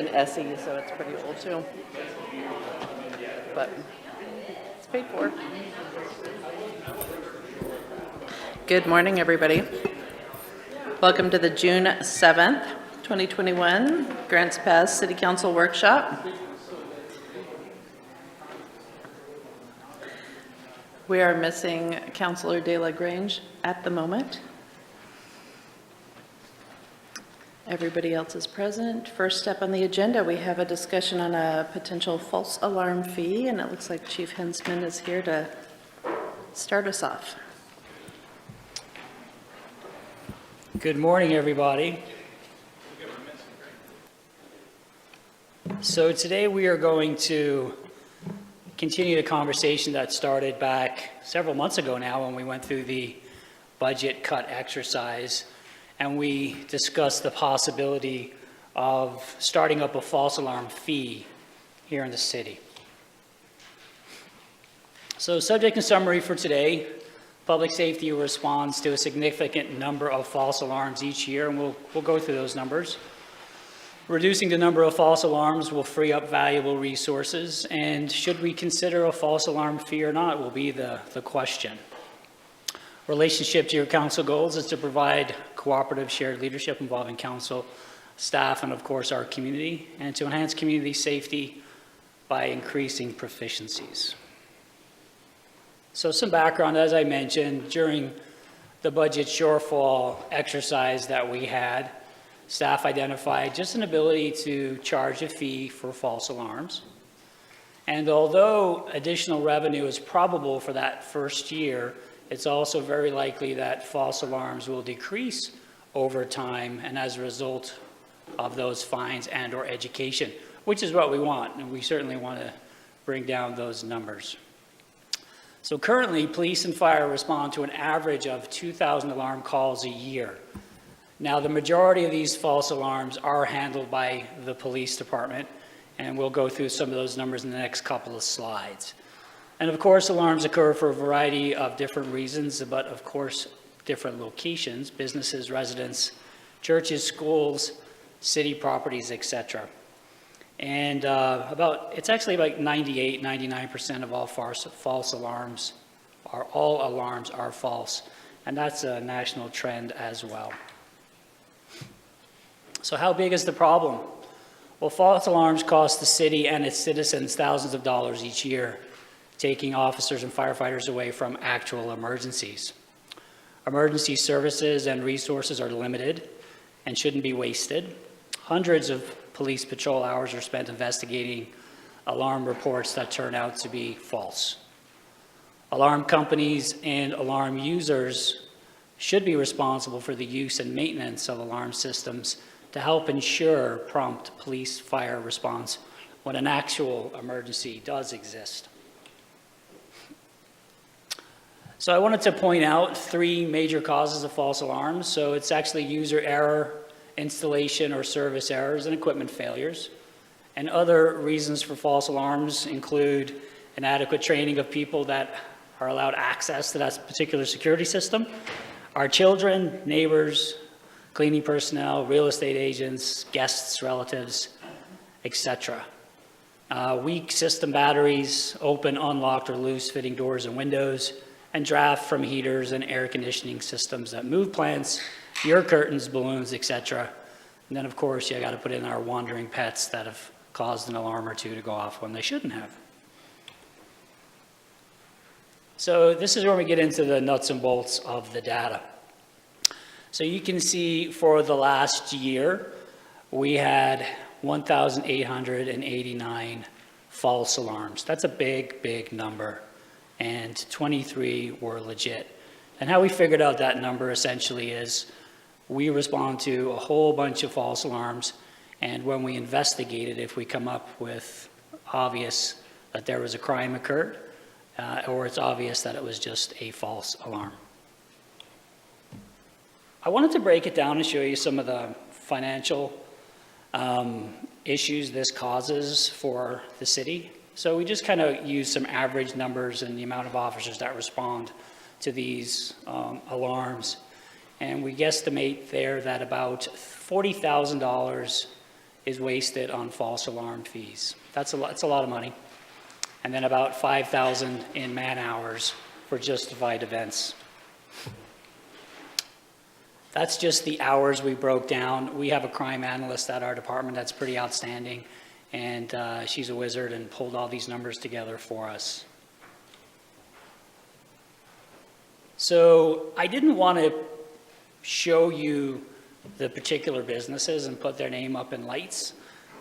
an SE, so it's pretty old too. But it's paid for. Good morning, everybody. Welcome to the June 7th, 2021 Grants Pass City Council Workshop. We are missing Councillor De La Grange at the moment. Everybody else is present. First step on the agenda, we have a discussion on a potential false alarm fee, and it looks like Chief Hensman is here to start us off. Good morning, everybody. So today we are going to continue the conversation that started back several months ago now when we went through the budget cut exercise, and we discussed the possibility of starting up a false alarm fee here in the city. So subject and summary for today: public safety responds to a significant number of false alarms each year, and we'll go through those numbers. Reducing the number of false alarms will free up valuable resources, and should we consider a false alarm fee or not will be the question. Relationship to your council goals is to provide cooperative shared leadership involving council, staff, and of course our community, and to enhance community safety by increasing proficiencies. So some background, as I mentioned, during the budget shortfall exercise that we had, staff identified just an ability to charge a fee for false alarms. And although additional revenue is probable for that first year, it's also very likely that false alarms will decrease over time and as a result of those fines and or education, which is what we want, and we certainly want to bring down those numbers. So currently, police and fire respond to an average of 2,000 alarm calls a year. Now, the majority of these false alarms are handled by the police department, and we'll go through some of those numbers in the next couple of slides. And of course, alarms occur for a variety of different reasons, but of course, different locations: businesses, residents, churches, schools, city properties, etc. And it's actually like 98, 99% of all false alarms all alarms are false. And that's a national trend as well. So how big is the problem? Well, false alarms cost the city and its citizens thousands of dollars each year, taking officers and firefighters away from actual emergencies. Emergency services and resources are limited and shouldn't be wasted. Hundreds of police patrol hours are spent investigating alarm reports that turn out to be false. Alarm companies and alarm users should be responsible for the use and maintenance of alarm systems to help ensure prompt police fire response when an actual emergency does exist. So I wanted to point out three major causes of false alarms. So it's actually user error, installation or service errors, and equipment failures. And other reasons for false alarms include inadequate training of people that are allowed access to that particular security system, our children, neighbors, cleaning personnel, real estate agents, guests, relatives, etc. Weak system batteries, open, unlocked, or loose fitting doors and windows, and draft from heaters and air conditioning systems that move plants, your curtains, balloons, etc. And then, of course, you got to put in our wandering pets that have caused an alarm or two to go off when they shouldn't have. So this is where we get into the nuts and bolts of the data. So you can see for the last year, we had 1,889 false alarms. That's a big, big number. And 23 were legit. And how we figured out that number essentially is we respond to a whole bunch of false alarms, and when we investigate it, if we come up with obvious that there was a crime occurred, or it's obvious that it was just a false alarm. I wanted to break it down and show you some of the financial issues this causes for the city. So we just kind of use some average numbers and the amount of officers that respond to these alarms. And we guesstimate there that about $40,000 is wasted on false alarm fees. That's a lot of money. And then about 5,000 in man hours for justified events. That's just the hours we broke down. We have a crime analyst at our department that's pretty outstanding, and she's a wizard and pulled all these numbers together for us. So I didn't want to show you the particular businesses and put their name up in lights.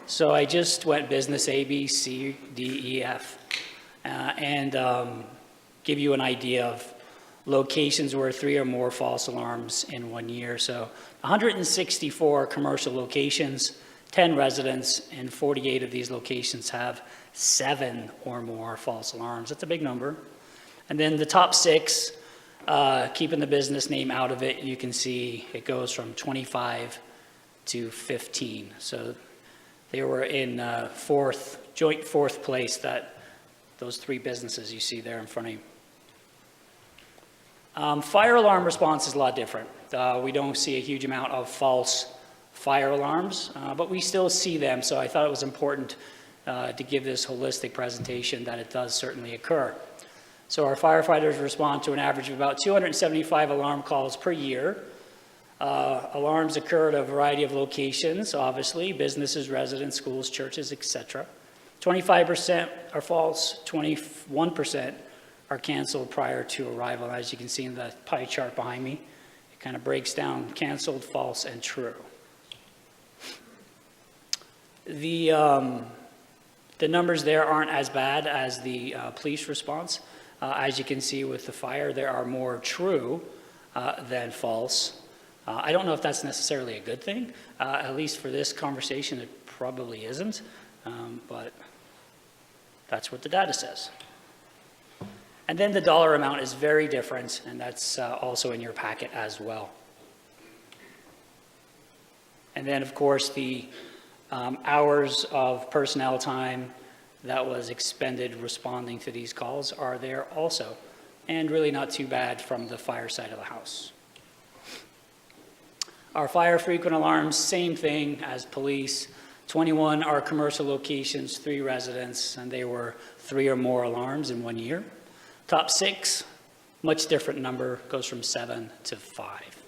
So I just went business A, B, C, D, E, F, and give you an idea of locations where 3 or more false alarms in 1 year. So 164 commercial locations, 10 residents, and 48 of these locations have 7 or more false alarms. That's a big number. And then the top 6, keeping the business name out of it, you can see it goes from 25 to 15. So they were in joint fourth place, those 3 businesses you see there in front of you. Fire alarm response is a lot different. We don't see a huge amount of false fire alarms, but we still see them, so I thought it was important to give this holistic presentation that it does certainly occur. So our firefighters respond to an average of about 275 alarm calls per year. Alarms occur at a variety of locations, obviously, businesses, residents, schools, churches, etc. 25% are false, 21% are canceled prior to arrival. As you can see in the pie chart behind me, it kind of breaks down canceled, false, and true. The numbers there aren't as bad as the police response. As you can see with the fire, there are more true than false. I don't know if that's necessarily a good thing. At least for this conversation, it probably isn't, but that's what the data says. And then the dollar amount is very different, and that's also in your packet as well. And then, of course, the hours of personnel time that was expended responding to these calls are there also, and really not too bad from the fire side of the house. Our fire frequent alarms, same thing as police. 21 are commercial locations, 3 residents, and they were 3 or more alarms in 1 year. Top 6, much different number, goes from 7 to 5.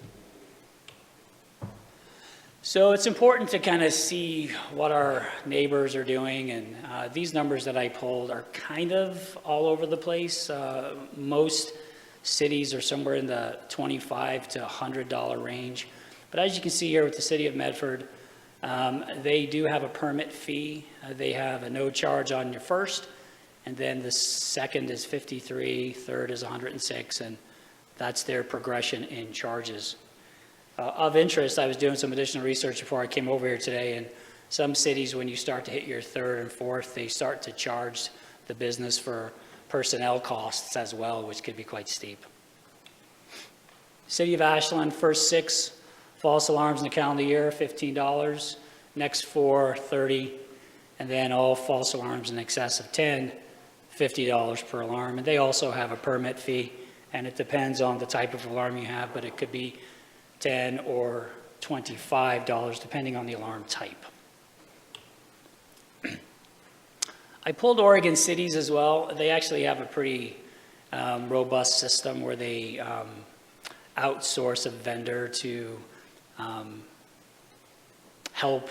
So it's important to kind of see what our neighbors are doing, and these numbers that I pulled are kind of all over the place. Most cities are somewhere in the $25 to $100 range. But as you can see here with the city of Medford, they do have a permit fee. They have a no charge on your first, and then the second is $53, third is $106, and that's their progression in charges. Of interest, I was doing some additional research before I came over here today, and some cities, when you start to hit your third and fourth, they start to charge the business for personnel costs as well, which could be quite steep. City of Ashland, first 6 false alarms in the calendar year, $15. Next 4, $30. And then all false alarms in excess of 10, $50 per alarm. And they also have a permit fee, and it depends on the type of alarm you have, but it could be $10 or $25 depending on the alarm type. I pulled Oregon cities as well. They actually have a pretty robust system where they outsource a vendor to help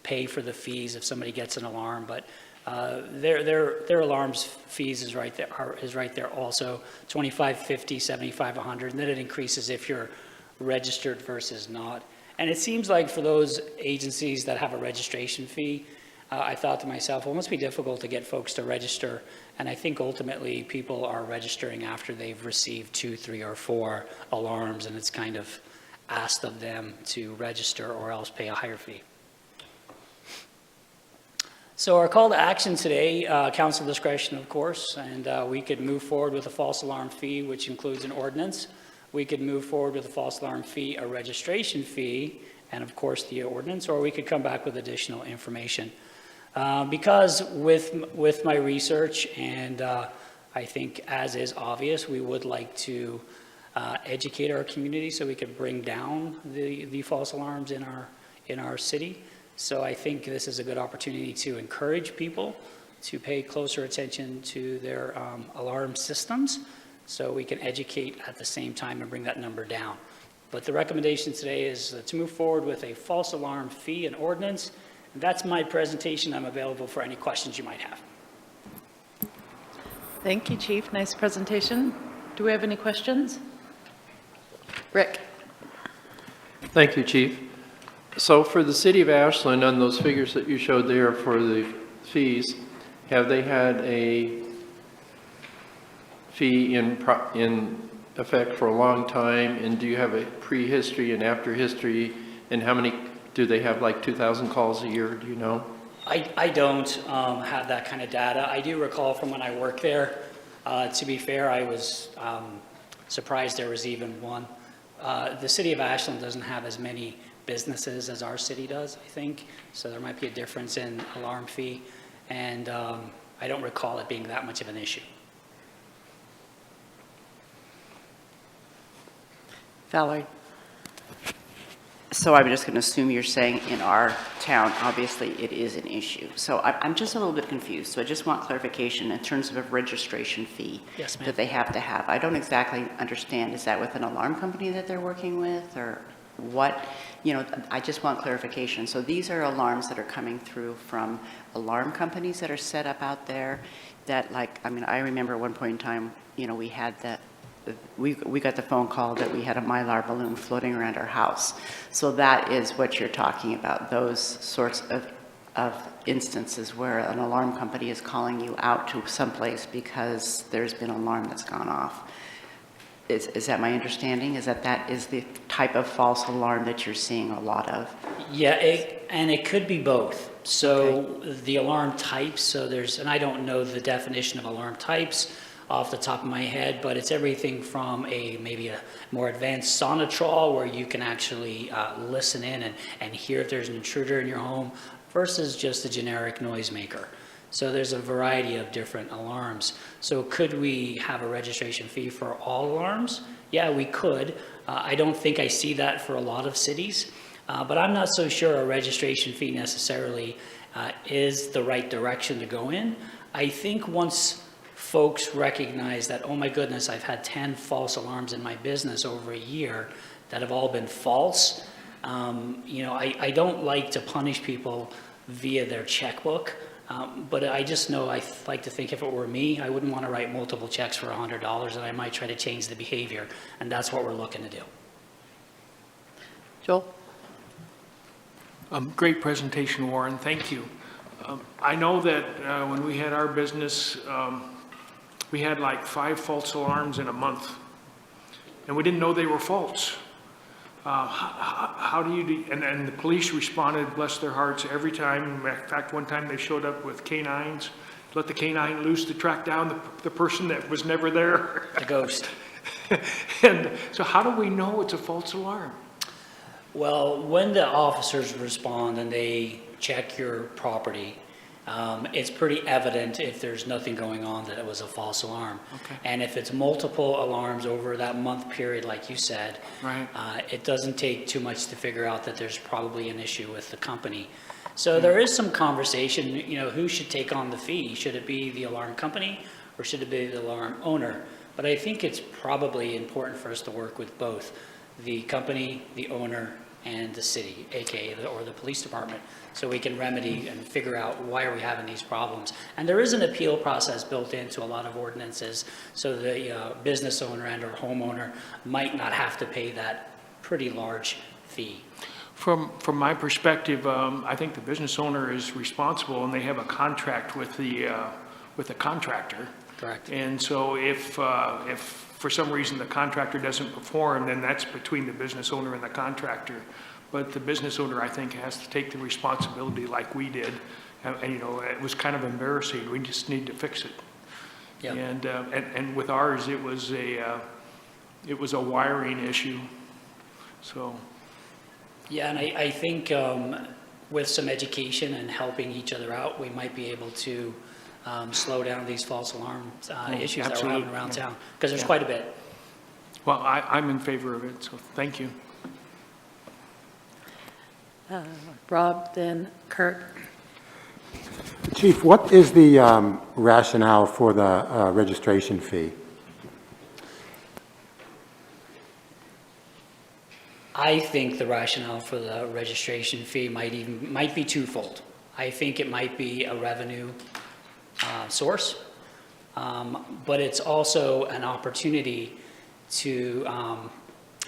pay for the fees if somebody gets an alarm, but their alarms fees is right there also, $25, $50, $75, $100, and then it increases if you're registered versus not. And it seems like for those agencies that have a registration fee, I thought to myself, well, it must be difficult to get folks to register. And I think ultimately people are registering after they've received 2, 3, or 4 alarms, and it's kind of asked of them to register or else pay a higher fee. So our call to action today, council discretion, of course, and we could move forward with a false alarm fee, which includes an ordinance. We could move forward with a false alarm fee, a registration fee, and of course the ordinance, or we could come back with additional information. Because with my research, and I think as is obvious, we would like to educate our community so we could bring down the false alarms in our city. So I think this is a good opportunity to encourage people to pay closer attention to their alarm systems, so we can educate at the same time and bring that number down. But the recommendation today is to move forward with a false alarm fee and ordinance. And that's my presentation. I'm available for any questions you might have. Thank you, Chief. Nice presentation. Do we have any questions? Rick? Thank you, Chief. So for the city of Ashland, on those figures that you showed there for the fees, have they had a fee in effect for a long time? And do you have a pre-history and after history? And how many, do they have like 2,000 calls a year, do you know? I don't have that kind of data. I do recall from when I worked there. To be fair, I was surprised there was even one. The city of Ashland doesn't have as many businesses as our city does, I think. So there might be a difference in alarm fee. And I don't recall it being that much of an issue. Valerie? So I'm just going to assume you're saying in our town, obviously, it is an issue. So I'm just a little bit confused. So I just want clarification in terms of a registration fee Yes, ma'am. that they have to have. I don't exactly understand. Is that with an alarm company that they're working with, or what? You know, I just want clarification. So these are alarms that are coming through from alarm companies that are set up out there that, like, I mean, I remember at one point in time, you know, we had that. We got the phone call that we had a Mylar balloon floating around our house. So that is what you're talking about, those sorts of instances where an alarm company is calling you out to someplace because there's been an alarm that's gone off. Is that my understanding? Is that is the type of false alarm that you're seeing a lot of? Yeah, and it could be both. So the alarm types, so there's, and I don't know the definition of alarm types off the top of my head, but it's everything from maybe a more advanced Sonatrol where you can actually listen in and hear if there's an intruder in your home versus just a generic noisemaker. So there's a variety of different alarms. So could we have a registration fee for all alarms? Yeah, we could. I don't think I see that for a lot of cities, but I'm not so sure a registration fee necessarily is the right direction to go in. I think once folks recognize that, oh my goodness, I've had 10 false alarms in my business over a year that have all been false. You know, I don't like to punish people via their checkbook, but I just know I like to think if it were me, I wouldn't want to write multiple checks for $100, and I might try to change the behavior, and that's what we're looking to do. Joel? Great presentation, Warren. Thank you. I know that when we had our business, we had like 5 false alarms in a month, and we didn't know they were false. How do you, and the police responded, bless their hearts, every time. In fact, one time they showed up with canines, let the canine loose to track down the person that was never there. The ghost. And so how do we know it's a false alarm? Well, when the officers respond and they check your property, it's pretty evident if there's nothing going on that it was a false alarm. Okay. And if it's multiple alarms over that month period, like you said, Right. It doesn't take too much to figure out that there's probably an issue with the company. So there is some conversation, you know, who should take on the fee? Should it be the alarm company or should it be the alarm owner? But I think it's probably important for us to work with both the company, the owner, and the city, aka or the police department, so we can remedy and figure out why are we having these problems. And there is an appeal process built into a lot of ordinances, so the business owner and or homeowner might not have to pay that pretty large fee. From my perspective, I think the business owner is responsible, and they have a contract with the contractor. Correct. And so if for some reason the contractor doesn't perform, then that's between the business owner and the contractor. But the business owner, I think, has to take the responsibility like we did. And you know, it was kind of embarrassing. We just need to fix it. Yep. And with ours, it was a wiring issue. So. Yeah, and I think with some education and helping each other out, we might be able to slow down these false alarm issues that we're having around town, because there's quite a bit. Well, I'm in favor of it, so thank you. Rob, then Kurt. Chief, what is the rationale for the registration fee? I think the rationale for the registration fee might be twofold. I think it might be a revenue source, but it's also an opportunity to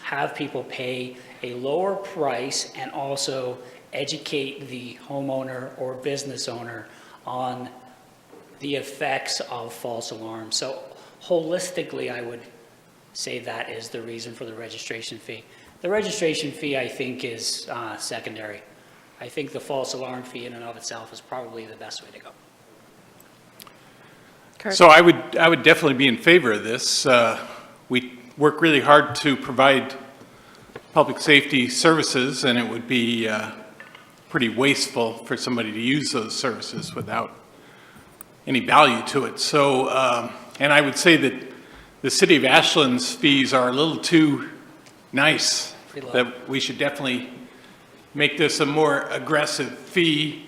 have people pay a lower price and also educate the homeowner or business owner on the effects of false alarms. So holistically, I would say that is the reason for the registration fee. The registration fee, I think, is secondary. I think the false alarm fee in and of itself is probably the best way to go. Kurt? So I would definitely be in favor of this. We work really hard to provide public safety services, and it would be pretty wasteful for somebody to use those services without any value to it. So, and I would say that the City of Ashland's fees are a little too nice, Pretty low. that we should definitely make this a more aggressive fee.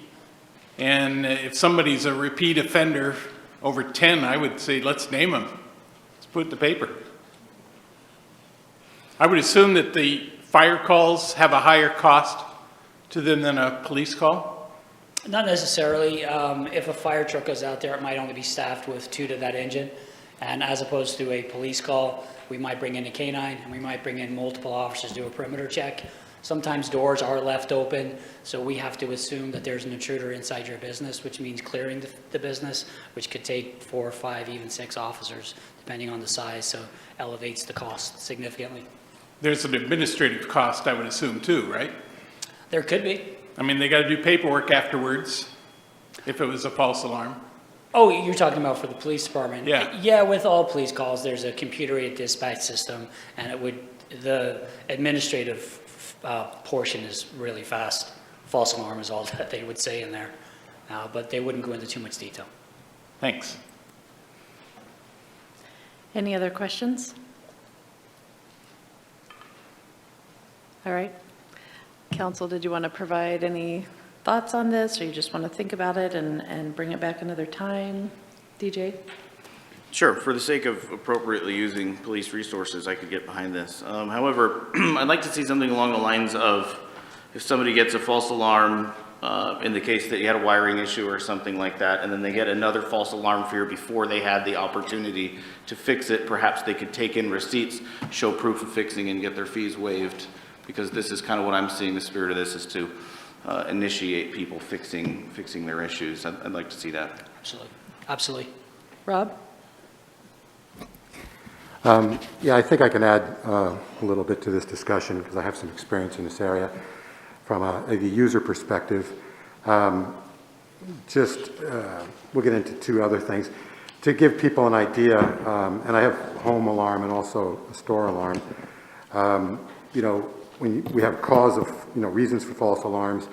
And if somebody's a repeat offender over 10, I would say, let's name them. Let's put it in the paper. I would assume that the fire calls have a higher cost to them than a police call? Not necessarily. If a fire truck goes out there, it might only be staffed with 2 to that engine. And as opposed to a police call, we might bring in a canine and we might bring in multiple officers to do a perimeter check. Sometimes doors are left open, so we have to assume that there's an intruder inside your business, which means clearing the business, which could take 4 or 5, even 6 officers, depending on the size, so elevates the cost significantly. There's an administrative cost, I would assume, too, right? There could be. I mean, they got to do paperwork afterwards if it was a false alarm. Oh, you're talking about for the police department? Yeah. Yeah, with all police calls, there's a computer-aided dispatch system, and the administrative portion is really fast. False alarm is all that they would say in there, but they wouldn't go into too much detail. Thanks. Any other questions? All right. Council, did you want to provide any thoughts on this, or you just want to think about it and bring it back another time? DJ? Sure, for the sake of appropriately using police resources, I could get behind this. However, I'd like to see something along the lines of if somebody gets a false alarm, in the case that you had a wiring issue or something like that, and then they get another false alarm fear before they had the opportunity to fix it, perhaps they could take in receipts, show proof of fixing, and get their fees waived. Because this is kind of what I'm seeing, the spirit of this is to initiate people fixing their issues. I'd like to see that. Absolutely. Absolutely. Rob? Yeah, I think I can add a little bit to this discussion because I have some experience in this area from a user perspective. We'll get into 2 other things. To give people an idea, and I have home alarm and also a store alarm, you know, when we have cause of, you know, reasons for false alarms,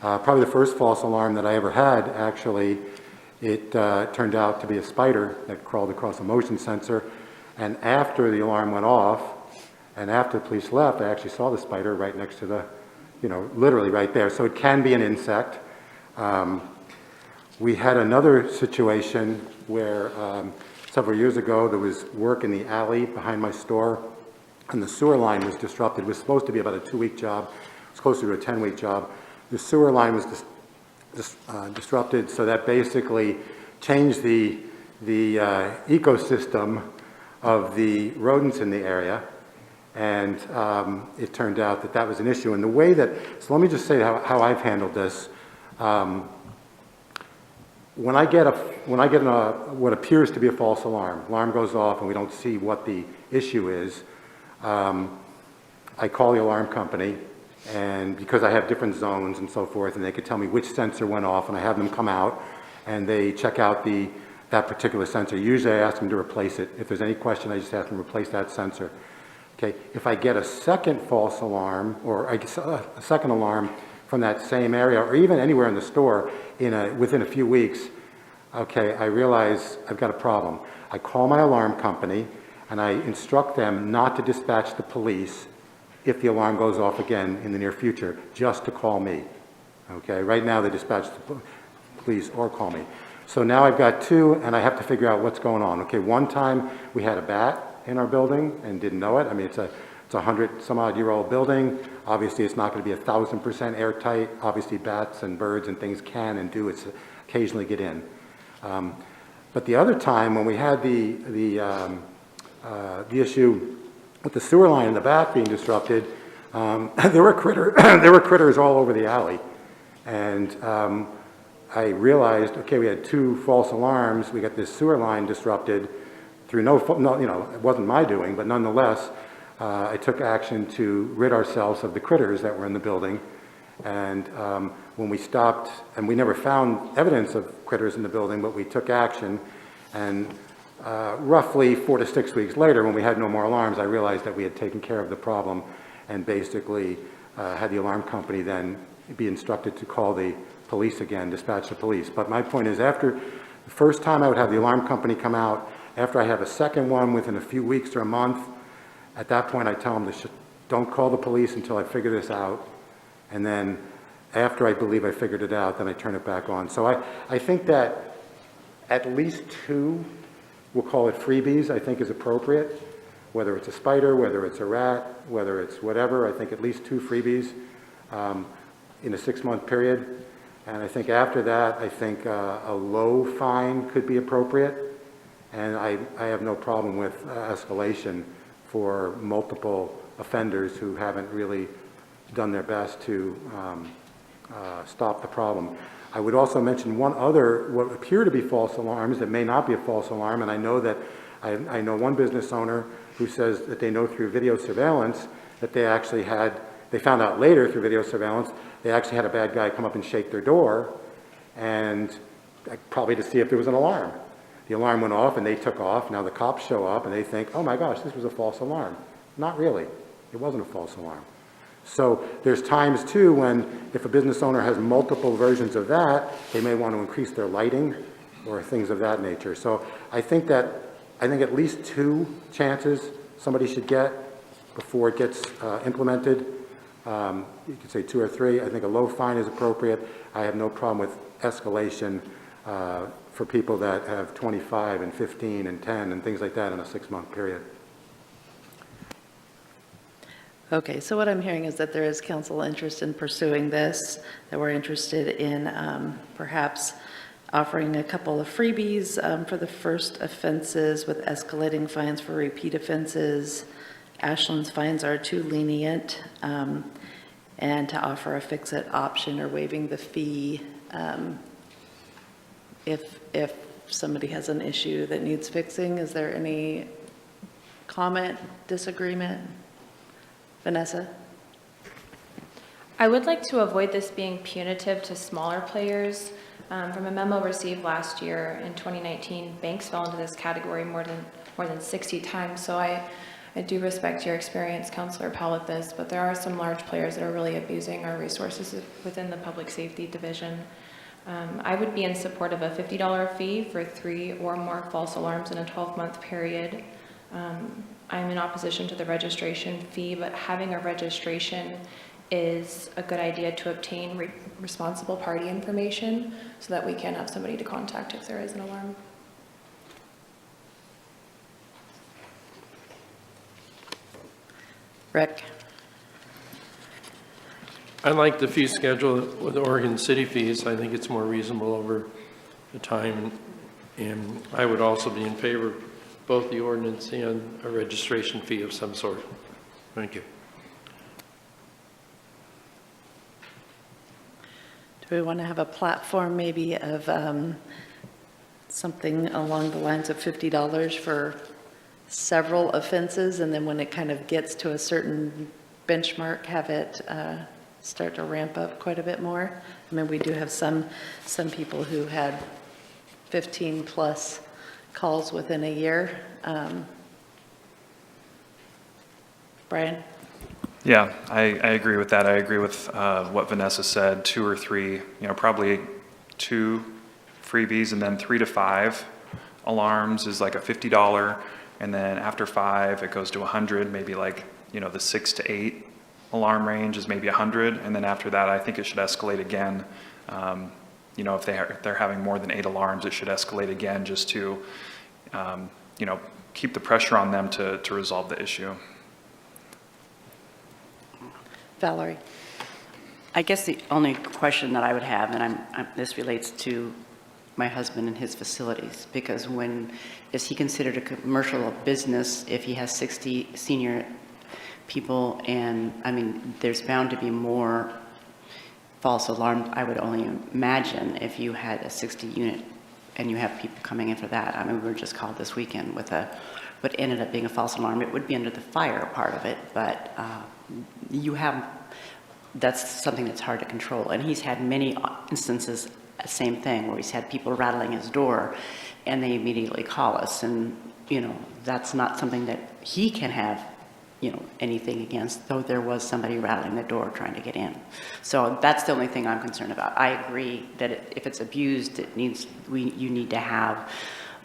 probably the first false alarm that I ever had, actually, it turned out to be a spider that crawled across a motion sensor. And after the alarm went off, and after the police left, I actually saw the spider right next to the, you know, literally right there. So it can be an insect. We had another situation where several years ago, there was work in the alley behind my store, and the sewer line was disrupted. It was supposed to be about a 2-week job. It was closer to a 10-week job. The sewer line was disrupted, so that basically changed the ecosystem of the rodents in the area, and it turned out that that was an issue. And the way that, so let me just say how I've handled this. When I get what appears to be a false alarm goes off and we don't see what the issue is, I call the alarm company, and because I have different zones and so forth, and they could tell me which sensor went off, and I have them come out and they check out that particular sensor. Usually I ask them to replace it. If there's any question, I just ask them to replace that sensor. Okay, if I get a second false alarm, or a second alarm from that same area, or even anywhere in the store within a few weeks, okay, I realize I've got a problem. I call my alarm company and I instruct them not to dispatch the police if the alarm goes off again in the near future, just to call me. Okay, right now they dispatch the police or call me. So now I've got two, and I have to figure out what's going on. Okay, one time we had a bat in our building and didn't know it. I mean, it's a 100-some-odd-year-old building. Obviously, it's not going to be 1,000% airtight. Obviously, bats and birds and things can and do occasionally get in. But the other time, when we had the issue with the sewer line in the back being disrupted, there were critters all over the alley. And I realized, okay, we had two false alarms. We got this sewer line disrupted through no, it wasn't my doing, but nonetheless, I took action to rid ourselves of the critters that were in the building. And when we stopped, and we never found evidence of critters in the building, but we took action. And roughly 4 to 6 weeks later, when we had no more alarms, I realized that we had taken care of the problem and basically had the alarm company then be instructed to call the police again, dispatch the police. But my point is, after the first time I would have the alarm company come out, after I have a second one within a few weeks or a month, at that point I tell them don't call the police until I figure this out. And then after I believe I figured it out, then I turn it back on. So I think that at least two, we'll call it freebies, I think is appropriate. Whether it's a spider, whether it's a rat, whether it's whatever, I think at least two freebies in a 6-month period. And I think after that, I think a low fine could be appropriate. And I have no problem with escalation for multiple offenders who haven't really done their best to stop the problem. I would also mention one other, what appear to be false alarms that may not be a false alarm, and I know that I know one business owner who says that they know through video surveillance that they found out later through video surveillance, they actually had a bad guy come up and shake their door, and probably to see if there was an alarm. The alarm went off and they took off. Now the cops show up and they think, oh my gosh, this was a false alarm. Not really. It wasn't a false alarm. So there's times too when if a business owner has multiple versions of that, they may want to increase their lighting or things of that nature. So I think at least 2 chances somebody should get before it gets implemented. You could say 2 or 3. I think a low fine is appropriate. I have no problem with escalation for people that have 25 and 15 and 10 and things like that in a 6-month period. Okay, so what I'm hearing is that there is council interest in pursuing this, that we're interested in perhaps offering a couple of freebies for the first offenses with escalating fines for repeat offenses. Ashland's fines are too lenient, and to offer a fix-it option or waiving the fee if somebody has an issue that needs fixing. Is there any comment, disagreement? Vanessa? I would like to avoid this being punitive to smaller players. From a memo received last year in 2019, banks fell into this category more than 60 times. So I do respect your experience, Councillor Powell, with this, but there are some large players that are really abusing our resources within the public safety division. I would be in support of a $50 fee for 3 or more false alarms in a 12-month period. I'm in opposition to the registration fee, but having a registration is a good idea to obtain responsible party information so that we can have somebody to contact if there is an alarm. Rick? I like the fee schedule with Oregon City fees. I think it's more reasonable over the time. And I would also be in favor of both the ordinance and a registration fee of some sort. Thank you. Do we want to have a platform maybe of something along the lines of $50 for several offenses, and then when it kind of gets to a certain benchmark, have it start to ramp up quite a bit more? I mean, we do have some people who had 15 plus calls within a year. Brian? Yeah, I agree with that. I agree with what Vanessa said, 2 or 3, probably 2 freebies, and then 3 to 5 alarms is like a $50, and then after 5 it goes to 100, maybe like the 6 to 8 alarm range is maybe 100, and then after that, I think it should escalate again. If they're having more than 8 alarms, it should escalate again just to, keep the pressure on them to resolve the issue. Valerie? I guess the only question that I would have, and this relates to my husband and his facilities, because is he considered a commercial business if he has 60 senior people? And I mean, there's bound to be more false alarms, I would only imagine, if you had a 60 unit and you have people coming in for that. I mean, we were just called this weekend with what ended up being a false alarm. It would be under the fire part of it, but that's something that's hard to control. And he's had many instances, same thing, where he's had people rattling his door and they immediately call us. And, that's not something that he can have, anything against, though there was somebody rattling the door trying to get in. So that's the only thing I'm concerned about. I agree that if it's abused, you need to have,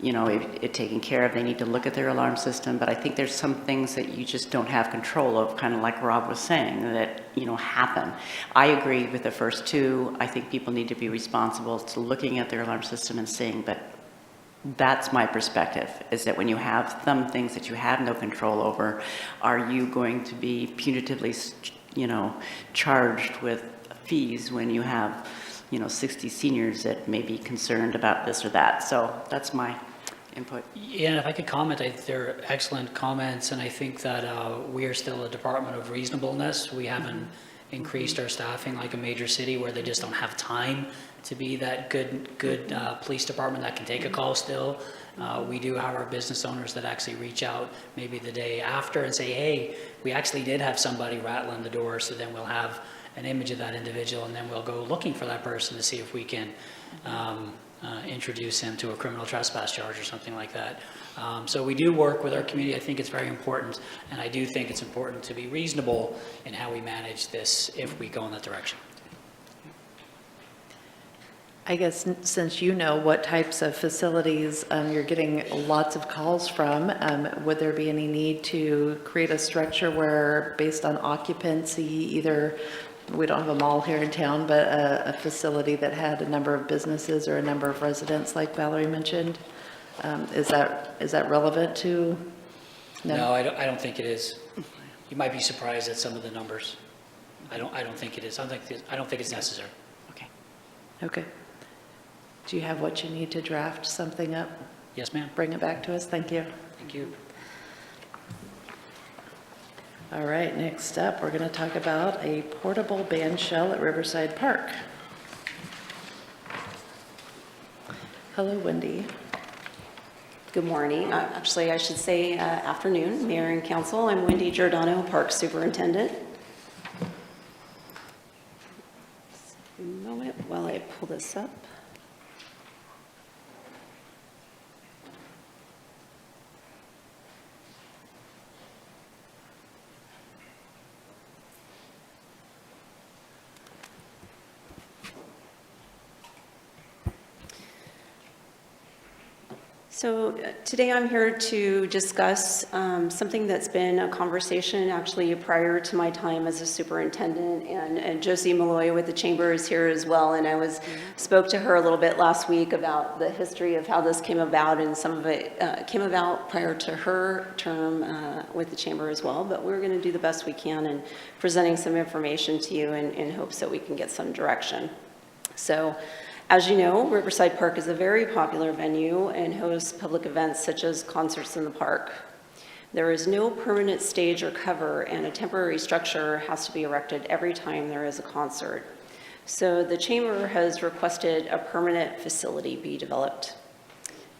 it taken care of. They need to look at their alarm system, but I think there's some things that you just don't have control of, kind of like Rob was saying, that, happen. I agree with the first two. I think people need to be responsible to looking at their alarm system and saying, but that's my perspective, is that when you have some things that you have no control over, are you going to be punitively, charged with fees when you have, 60 seniors that may be concerned about this or that? So that's my input. Yeah, and if I could comment, I think they're excellent comments, and I think that we are still a department of reasonableness. We haven't increased our staffing like a major city where they just don't have time to be that good police department that can take a call still. We do have our business owners that actually reach out maybe the day after and say, hey, we actually did have somebody rattling the door, so then we'll have an image of that individual, and then we'll go looking for that person to see if we can introduce him to a criminal trespass charge or something like that. So we do work with our community. I think it's very important, and I do think it's important to be reasonable in how we manage this if we go in that direction. I guess since you know what types of facilities you're getting lots of calls from, would there be any need to create a structure where, based on occupancy, either, we don't have a mall here in town, but a facility that had a number of businesses or a number of residents, like Valerie mentioned? Is that relevant to? No, I don't think it is. You might be surprised at some of the numbers. I don't think it is. I don't think it's necessary. Okay. Okay. Do you have what you need to draft something up? Yes, ma'am. Bring it back to us. Thank you. Thank you. All right, next up, we're going to talk about a portable band shell at Riverside Park. Hello, Wendy. Good morning. Actually, I should say afternoon, Mayor and Council. I'm Wendy Giordano, Park Superintendent. Just a moment while I pull this up. So today I'm here to discuss something that's been a conversation actually prior to my time as a superintendent, and Josie Malloy with the Chamber is here as well, and I spoke to her a little bit last week about the history of how this came about, and some of it came about prior to her term with the Chamber as well, but we're going to do the best we can in presenting some information to you in hopes that we can get some direction. So, as you know, Riverside Park is a very popular venue and hosts public events such as concerts in the park. There is no permanent stage or cover, and a temporary structure has to be erected every time there is a concert. So the Chamber has requested a permanent facility be developed.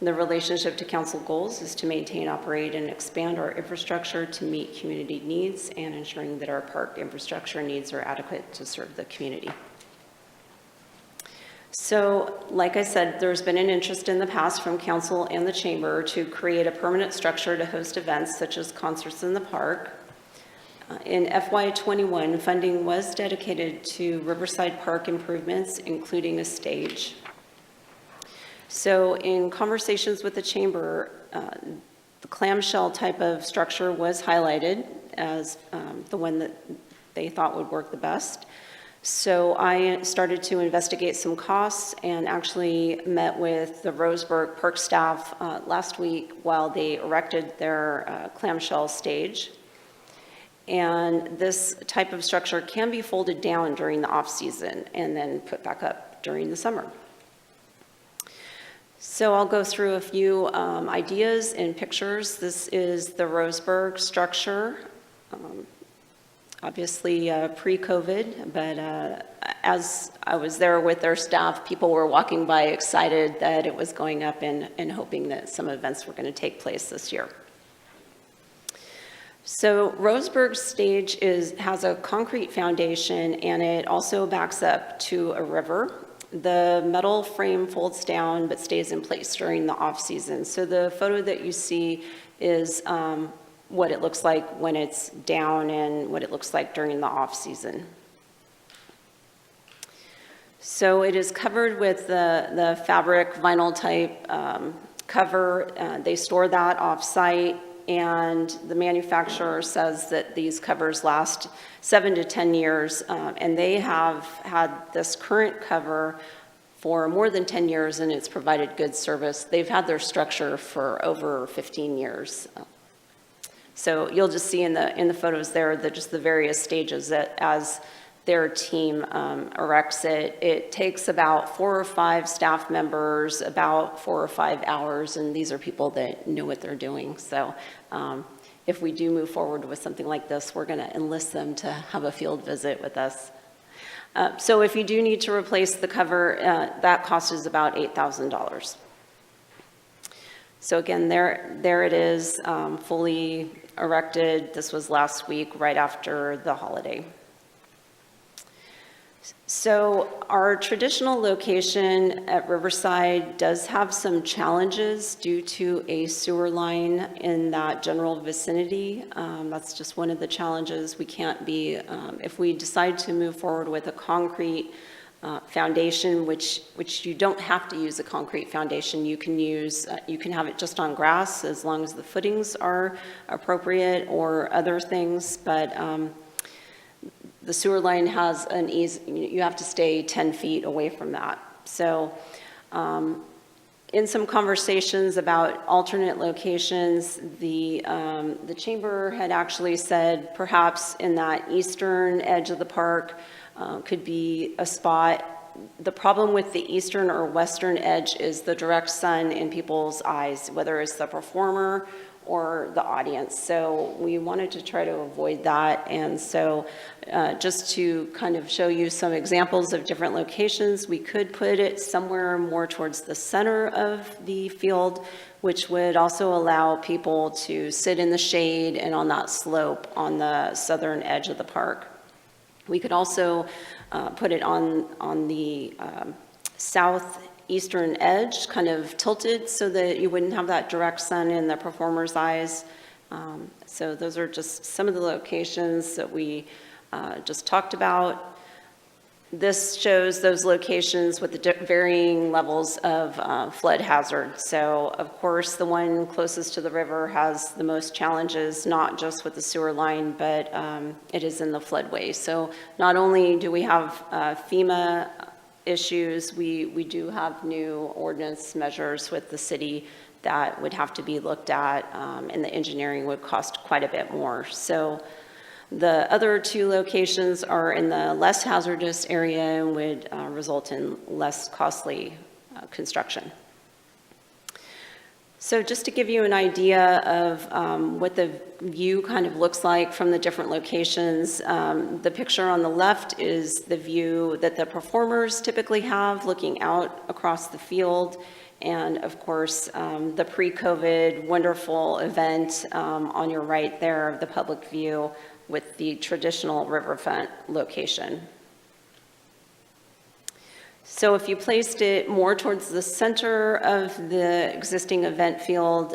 The relationship to council goals is to maintain, operate, and expand our infrastructure to meet community needs and ensuring that our park infrastructure needs are adequate to serve the community. So, like I said, there's been an interest in the past from council and the Chamber to create a permanent structure to host events such as concerts in the park. In FY21, funding was dedicated to Riverside Park improvements, including a stage. So in conversations with the Chamber, The clamshell type of structure was highlighted as the one that they thought would work the best. So I started to investigate some costs and actually met with the Roseburg Perk staff last week while they erected their clamshell stage. And this type of structure can be folded down during the off-season and then put back up during the summer. So I'll go through a few ideas and pictures. This is the Roseburg structure. Obviously pre-COVID, but as I was there with their staff, people were walking by excited that it was going up and hoping that some events were going to take place this year. So Roseburg stage has a concrete foundation and it also backs up to a river. The metal frame folds down but stays in place during the off-season. So the photo that you see is what it looks like when it's down and what it looks like during the off-season. So it is covered with the fabric vinyl type cover. They store that off-site, and the manufacturer says that these covers last 7 to 10 years, and they have had this current cover for more than 10 years, and it's provided good service. They've had their structure for over 15 years. So you'll just see in the photos there just the various stages that as their team erects it. It takes about 4 or 5 staff members, about 4 or 5 hours, and these are people that know what they're doing. So if we do move forward with something like this, we're going to enlist them to have a field visit with us. So if you do need to replace the cover, that cost is about $8,000. So again, there it is, fully erected. This was last week, right after the holiday. So our traditional location at Riverside does have some challenges due to a sewer line in that general vicinity. That's just one of the challenges. We can't be, if we decide to move forward with a concrete foundation, which you don't have to use a concrete foundation. You can use, you can have it just on grass as long as the footings are appropriate or other things, but the sewer line has an ease, you have to stay 10 feet away from that. So in some conversations about alternate locations, the chamber had actually said perhaps in that eastern edge of the park could be a spot. The problem with the eastern or western edge is the direct sun in people's eyes, whether it's the performer or the audience. So we wanted to try to avoid that. And so just to kind of show you some examples of different locations, we could put it somewhere more towards the center of the field, which would also allow people to sit in the shade and on that slope on the southern edge of the park. We could also put it on the southeastern edge, kind of tilted so that you wouldn't have that direct sun in the performer's eyes. So those are just some of the locations that we just talked about. This shows those locations with the varying levels of flood hazard. So of course, the one closest to the river has the most challenges, not just with the sewer line, but it is in the floodway. So not only do we have FEMA issues, we do have new ordinance measures with the city that would have to be looked at, and the engineering would cost quite a bit more. So the other 2 locations are in the less hazardous area and would result in less costly construction. So just to give you an idea of what the view kind of looks like from the different locations, the picture on the left is the view that the performers typically have looking out across the field. And of course, the pre-COVID wonderful event on your right there of the public view with the traditional riverfront location. So if you placed it more towards the center of the existing event field,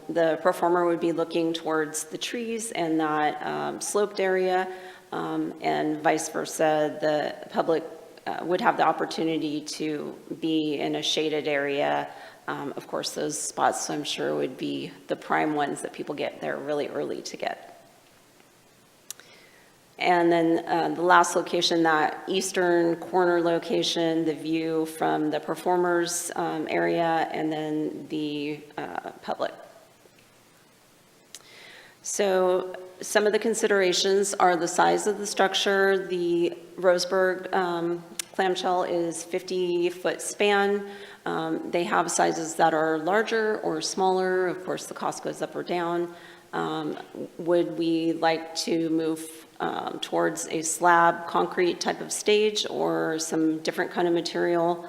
the performer would be looking towards the trees and that sloped area, and vice versa. The public would have the opportunity to be in a shaded area of course, those spots, I'm sure, would be the prime ones that people get there really early to get. And then the last location, that eastern corner location, the view from the performers area, and then the public. So some of the considerations are the size of the structure. The Roseburg clamshell is 50-foot span. They have sizes that are larger or smaller. Of course, the cost goes up or down. Would we like to move towards a slab concrete type of stage or some different kind of material?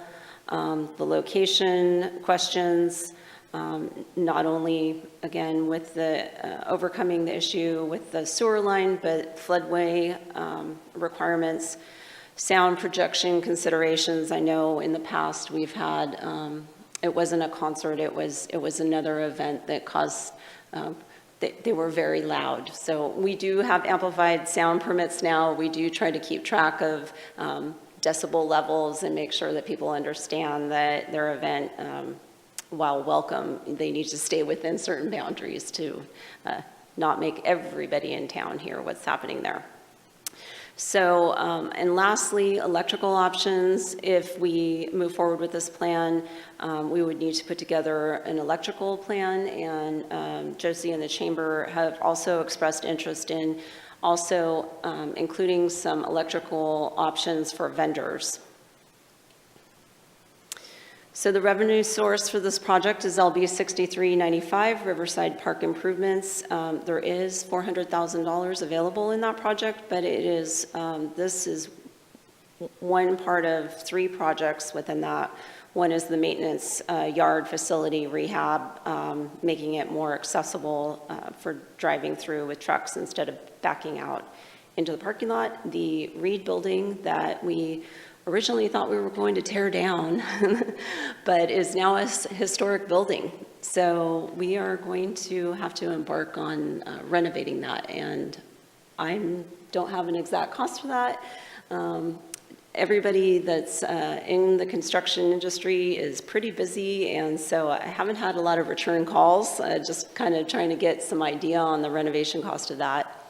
The location questions, not only, again, with the overcoming the issue with the sewer line, but floodway requirements, sound projection considerations. I know in the past we've had, it wasn't a concert, it was another event that caused, they were very loud. So we do have amplified sound permits now. We do try to keep track of decibel levels and make sure that people understand that their event, while welcome, they need to stay within certain boundaries to not make everybody in town hear what's happening there. So, and lastly, electrical options. If we move forward with this plan, we would need to put together an electrical plan, and Josie and the chamber have also expressed interest in also including some electrical options for vendors. So the revenue source for this project is LB 6395, Riverside Park Improvements. There is $400,000 available in that project, but it is, this is one part of 3 projects within that. One is the maintenance yard facility rehab, making it more accessible for driving through with trucks instead of backing out into the parking lot. The Reed building that we originally thought we were going to tear down, but is now a historic building. So we are going to have to embark on renovating that, and I don't have an exact cost for that. Everybody that's in the construction industry is pretty busy, and so I haven't had a lot of return calls, just kind of trying to get some idea on the renovation cost of that.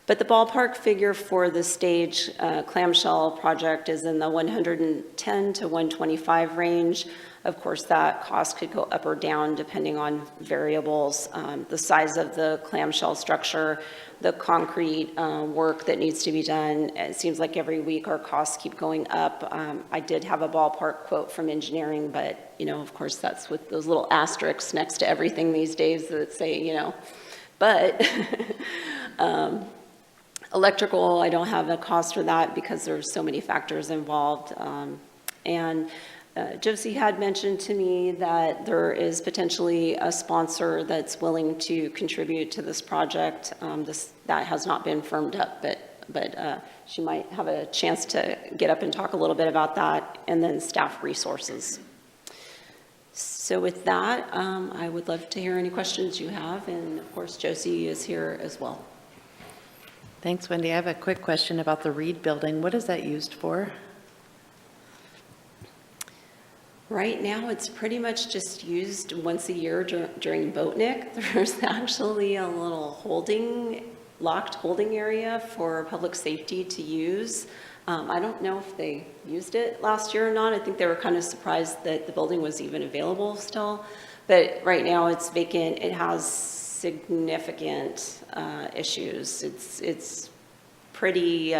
But the ballpark figure for the stage clamshell project is in the 110 to 125 range. Of course, that cost could go up or down depending on variables, the size of the clamshell structure, the concrete work that needs to be done. It seems like every week our costs keep going up. I did have a ballpark quote from engineering, but you know, of course, that's with those little asterisks next to everything these days that say, you know, but. Electrical, I don't have a cost for that because there's so many factors involved. And Josie had mentioned to me that there is potentially a sponsor that's willing to contribute to this project. That has not been firmed up, but she might have a chance to get up and talk a little bit about that, and then staff resources. So with that, I would love to hear any questions you have, and of course Josie is here as well. Thanks, Wendy. I have a quick question about the Reed building. What is that used for? Right now, it's pretty much just used once a year during Boatnik. There's actually a little locked holding area for public safety to use. I don't know if they used it last year or not. I think they were kind of surprised that the building was even available still. But right now, it's vacant. It has significant issues. It's pretty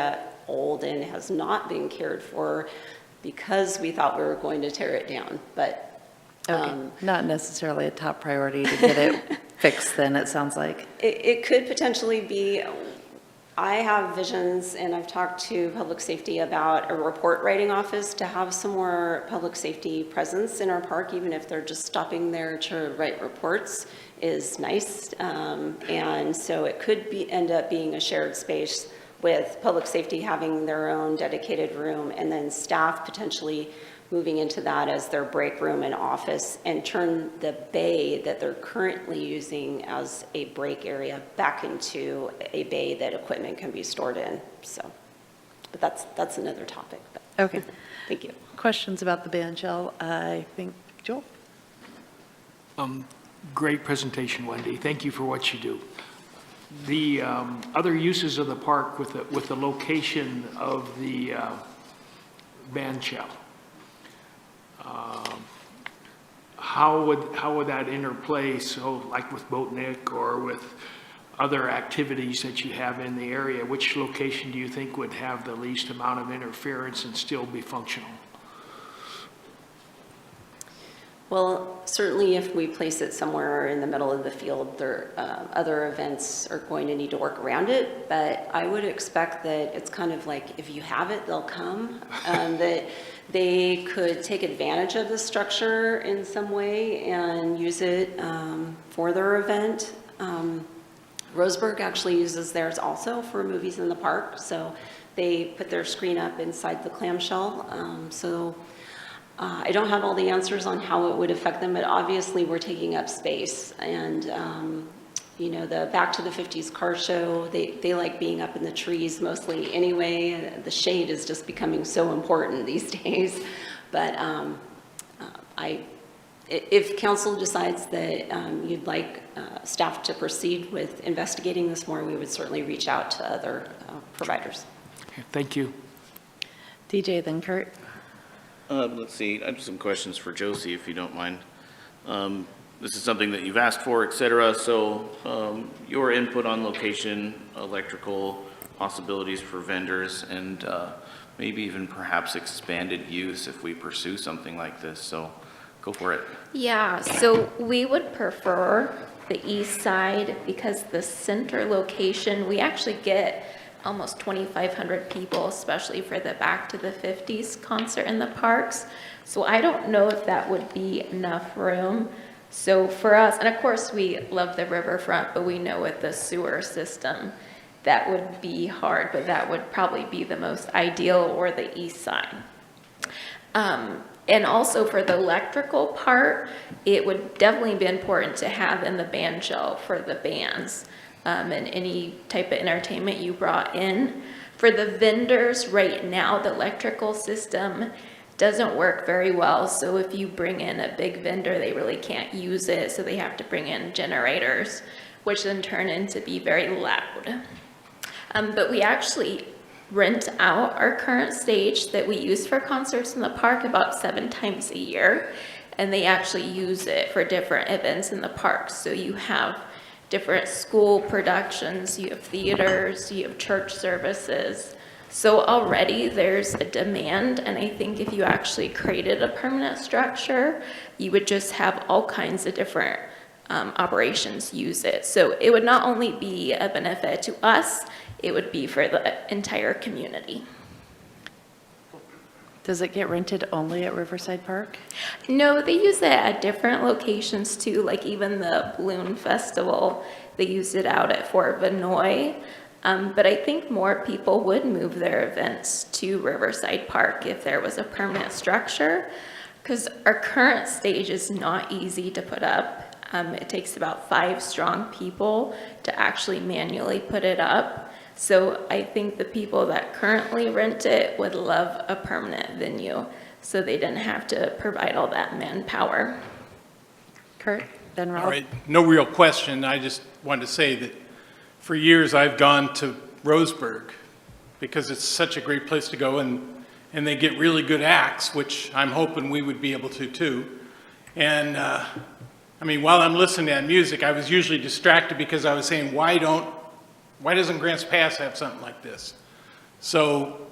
old and has not been cared for because we thought we were going to tear it down, but Okay, not necessarily a top priority to get it fixed then, it sounds like. it could potentially be. I have visions, and I've talked to public safety about a report writing office to have some more public safety presence in our park, even if they're just stopping there to write reports, is nice. And so it could end up being a shared space with public safety having their own dedicated room, and then staff potentially moving into that as their break room and office, and turn the bay that they're currently using as a break area back into a bay that equipment can be stored in. So, but that's another topic. But Okay. thank you. Questions about the band shell? I think, Joel? Great presentation, Wendy. Thank you for what you do. The other uses of the park with the location of the band shell, how would that interplay, so like with Boatnik or with other activities that you have in the area? Which location do you think would have the least amount of interference and still be functional? Well, certainly if we place it somewhere in the middle of the field, there, other events are going to need to work around it, but I would expect that it's kind of like, if you have it, they'll come, that they could take advantage of the structure in some way and use it for their event. Roseburg actually uses theirs also for movies in the park, so they put their screen up inside the clamshell. I don't have all the answers on how it would affect them, but obviously we're taking up space. And, you know, the Back to the 50s car show, they like being up in the trees mostly anyway. The shade is just becoming so important these days. But if council decides that you'd like staff to proceed with investigating this more, we would certainly reach out to other providers. Okay, thank you. DJ, then Kurt. Let's see, I have some questions for Josie, if you don't mind. This is something that you've asked for, et cetera, so your input on location, electrical possibilities for vendors, and maybe even perhaps expanded use if we pursue something like this, so go for it. Yeah, so we would prefer the east side because the center location, we actually get almost 2,500 people, especially for the Back to the 50s concert in the parks. So I don't know if that would be enough room. So for us, and of course we love the riverfront, but we know with the sewer system, that would be hard, but that would probably be the most ideal, or the east side. And also for the electrical part, it would definitely be important to have in the band shell for the bands. And any type of entertainment you brought in. For the vendors, right now, the electrical system doesn't work very well. So if you bring in a big vendor, they really can't use it. So they have to bring in generators, which then turn into be very loud. But we actually rent out our current stage that we use for concerts in the park about 7 times a year. And they actually use it for different events in the park. So you have different school productions, you have theaters, you have church services. So already there's a demand, and I think if you actually created a permanent structure, you would just have all kinds of different operations use it. So it would not only be a benefit to us, it would be for the entire community. Does it get rented only at Riverside Park? No, they use it at different locations too, like even the Balloon Festival, they use it out at Fort Vanoy. But I think more people would move their events to Riverside Park if there was a permanent structure, because our current stage is not easy to put up. It takes about 5 strong people to actually manually put it up. So I think the people that currently rent it would love a permanent venue, so they didn't have to provide all that manpower. Kurt, then Rob. All right, no real question. I just wanted to say that for years I've gone to Roseburg because it's such a great place to go, and they get really good acts, which I'm hoping we would be able to too. And I mean, while I'm listening to that music, I was usually distracted because I was saying, why doesn't Grants Pass have something like this? So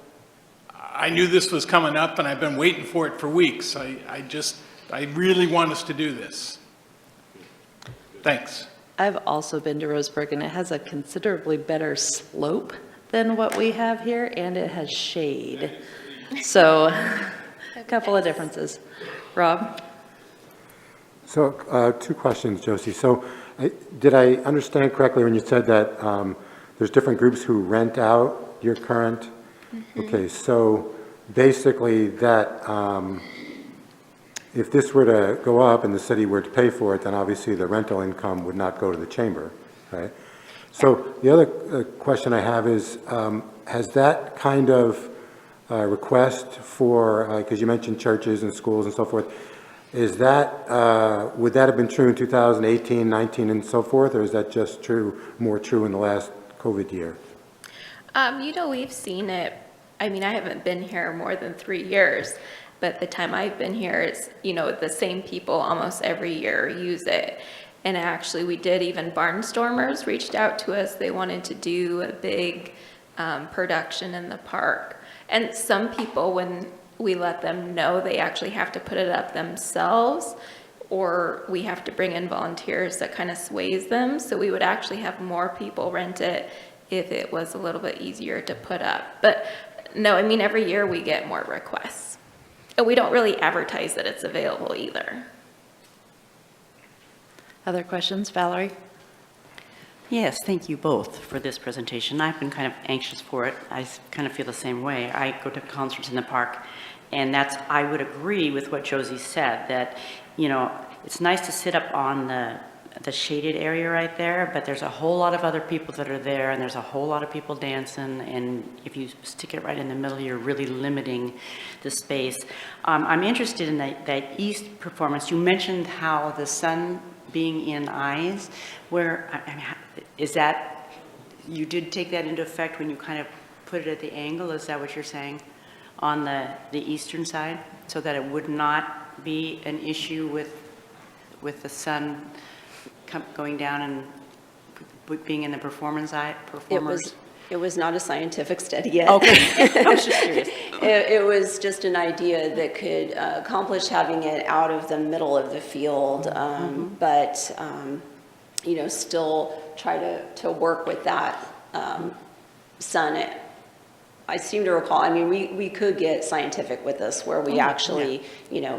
I knew this was coming up, and I've been waiting for it for weeks. I really want us to do this. Thanks. I've also been to Roseburg, and it has a considerably better slope than what we have here, and it has shade. So a couple of differences. Rob? So 2 questions, Josie. So did I understand correctly when you said that there's different groups who rent out your current? Okay, so basically that if this were to go up and the city were to pay for it, then obviously the rental income would not go to the chamber, right? So the other question I have is, has that kind of request for, because you mentioned churches and schools and so forth, Is that, would that have been true in 2018, 19, and so forth, or is that just more true in the last COVID year? We've seen it, I mean, I haven't been here more than 3 years, but the time I've been here, it's, the same people almost every year use it. And actually, we did, even Barnstormers reached out to us. They wanted to do a big production in the park. And some people, when we let them know, they actually have to put it up themselves, or we have to bring in volunteers that kind of sways them. So we would actually have more people rent it if it was a little bit easier to put up. But no, I mean, every year we get more requests. And we don't really advertise that it's available either. Other questions? Valerie? Yes, thank you both for this presentation. I've been kind of anxious for it. I kind of feel the same way. I go to concerts in the park, and I would agree with what Josie said, that, it's nice to sit up on the shaded area right there, but there's a whole lot of other people that are there, and there's a whole lot of people dancing, and if you stick it right in the middle, you're really limiting the space. I'm interested in that East performance. You mentioned how the sun being in eyes, is that, you did take that into effect when you kind of put it at the angle, is that what you're saying, on the eastern side, so that it would not be an issue with the sun going down and being in the performers? It was not a scientific study yet. Okay, I was just curious. It was just an idea that could accomplish having it out of the middle of the field, but, still try to work with that sun. I seem to recall, I mean, we could get scientific with this, where we actually,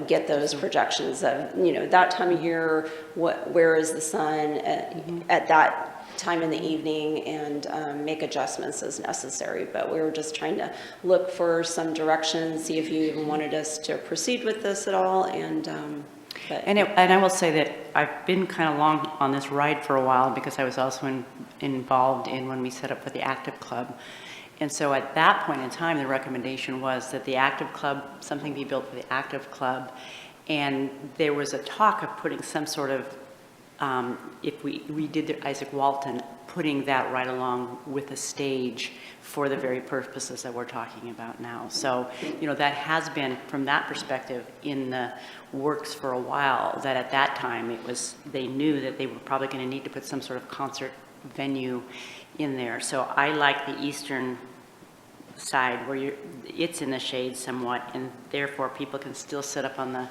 get those projections of, that time of year, where is the sun at that time in the evening, and make adjustments as necessary. But we were just trying to look for some direction, see if you even wanted us to proceed with this at all. And I will say that I've been kind of long on this ride for a while, because I was also involved in when we set up for the Active Club. And so at that point in time, the recommendation was that the Active Club, something be built for the Active Club. And there was a talk of putting some sort of, if we did the Isaac Walton, putting that right along with a stage for the very purposes that we're talking about now. So, that has been, from that perspective, in the works for a while, that at that time they knew that they were probably going to need to put some sort of concert venue in there. So I like the eastern side, where it's in the shade somewhat, and therefore people can still sit up on the,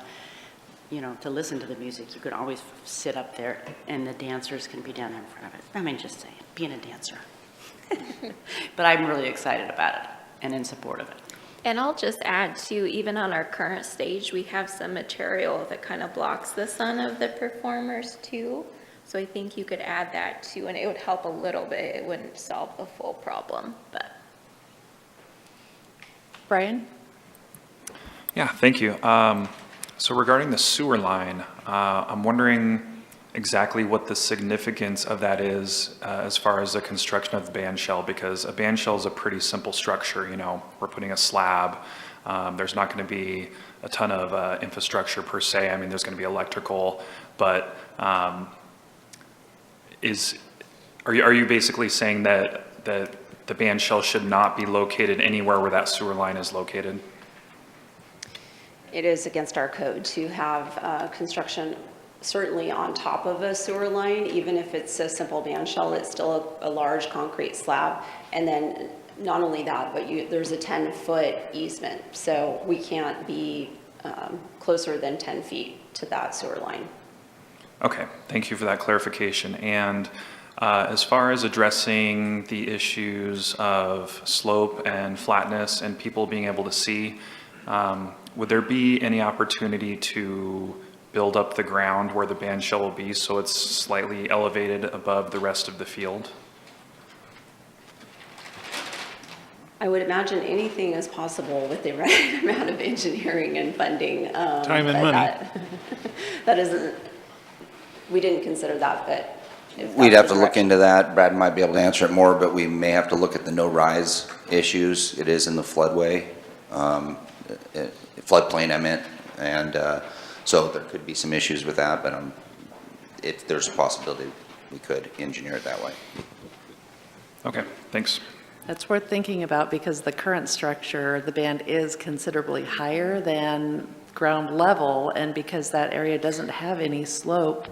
to listen to the music. You can always sit up there, and the dancers can be down there in front of it. I mean, just saying, being a dancer. But I'm really excited about it and in support of it. And I'll just add too, even on our current stage, we have some material that kind of blocks the sun of the performers too. So I think you could add that too, and it would help a little bit. It wouldn't solve the full problem, but. Brian? Yeah, thank you. So regarding the sewer line, I'm wondering exactly what the significance of that is as far as the construction of the band shell, because a band shell is a pretty simple structure. We're putting a slab. There's not going to be a ton of infrastructure per se. I mean, there's going to be electrical, but are you basically saying that the band shell should not be located anywhere where that sewer line is located? it is against our code to have construction certainly on top of a sewer line. Even if it's a simple band shell, it's still a large concrete slab. And then not only that, but there's a 10-foot easement. So we can't be closer than 10 feet to that sewer line. Okay, thank you for that clarification. And as far as addressing the issues of slope and flatness and people being able to see, would there be any opportunity to build up the ground where the band shell will be so it's slightly elevated above the rest of the field? I would imagine anything is possible with the right amount of engineering and funding. Time and money. That isn't, we didn't consider that, but. if We'd that's have the to look direction. into that. Brad might be able to answer it more, but we may have to look at the no-rise issues. It is in the floodway, floodplain I meant, and So there could be some issues with that, but if there's a possibility, we could engineer it that way. Okay, thanks. That's worth thinking about because the current structure, the band is considerably higher than ground level, and because that area doesn't have any slope,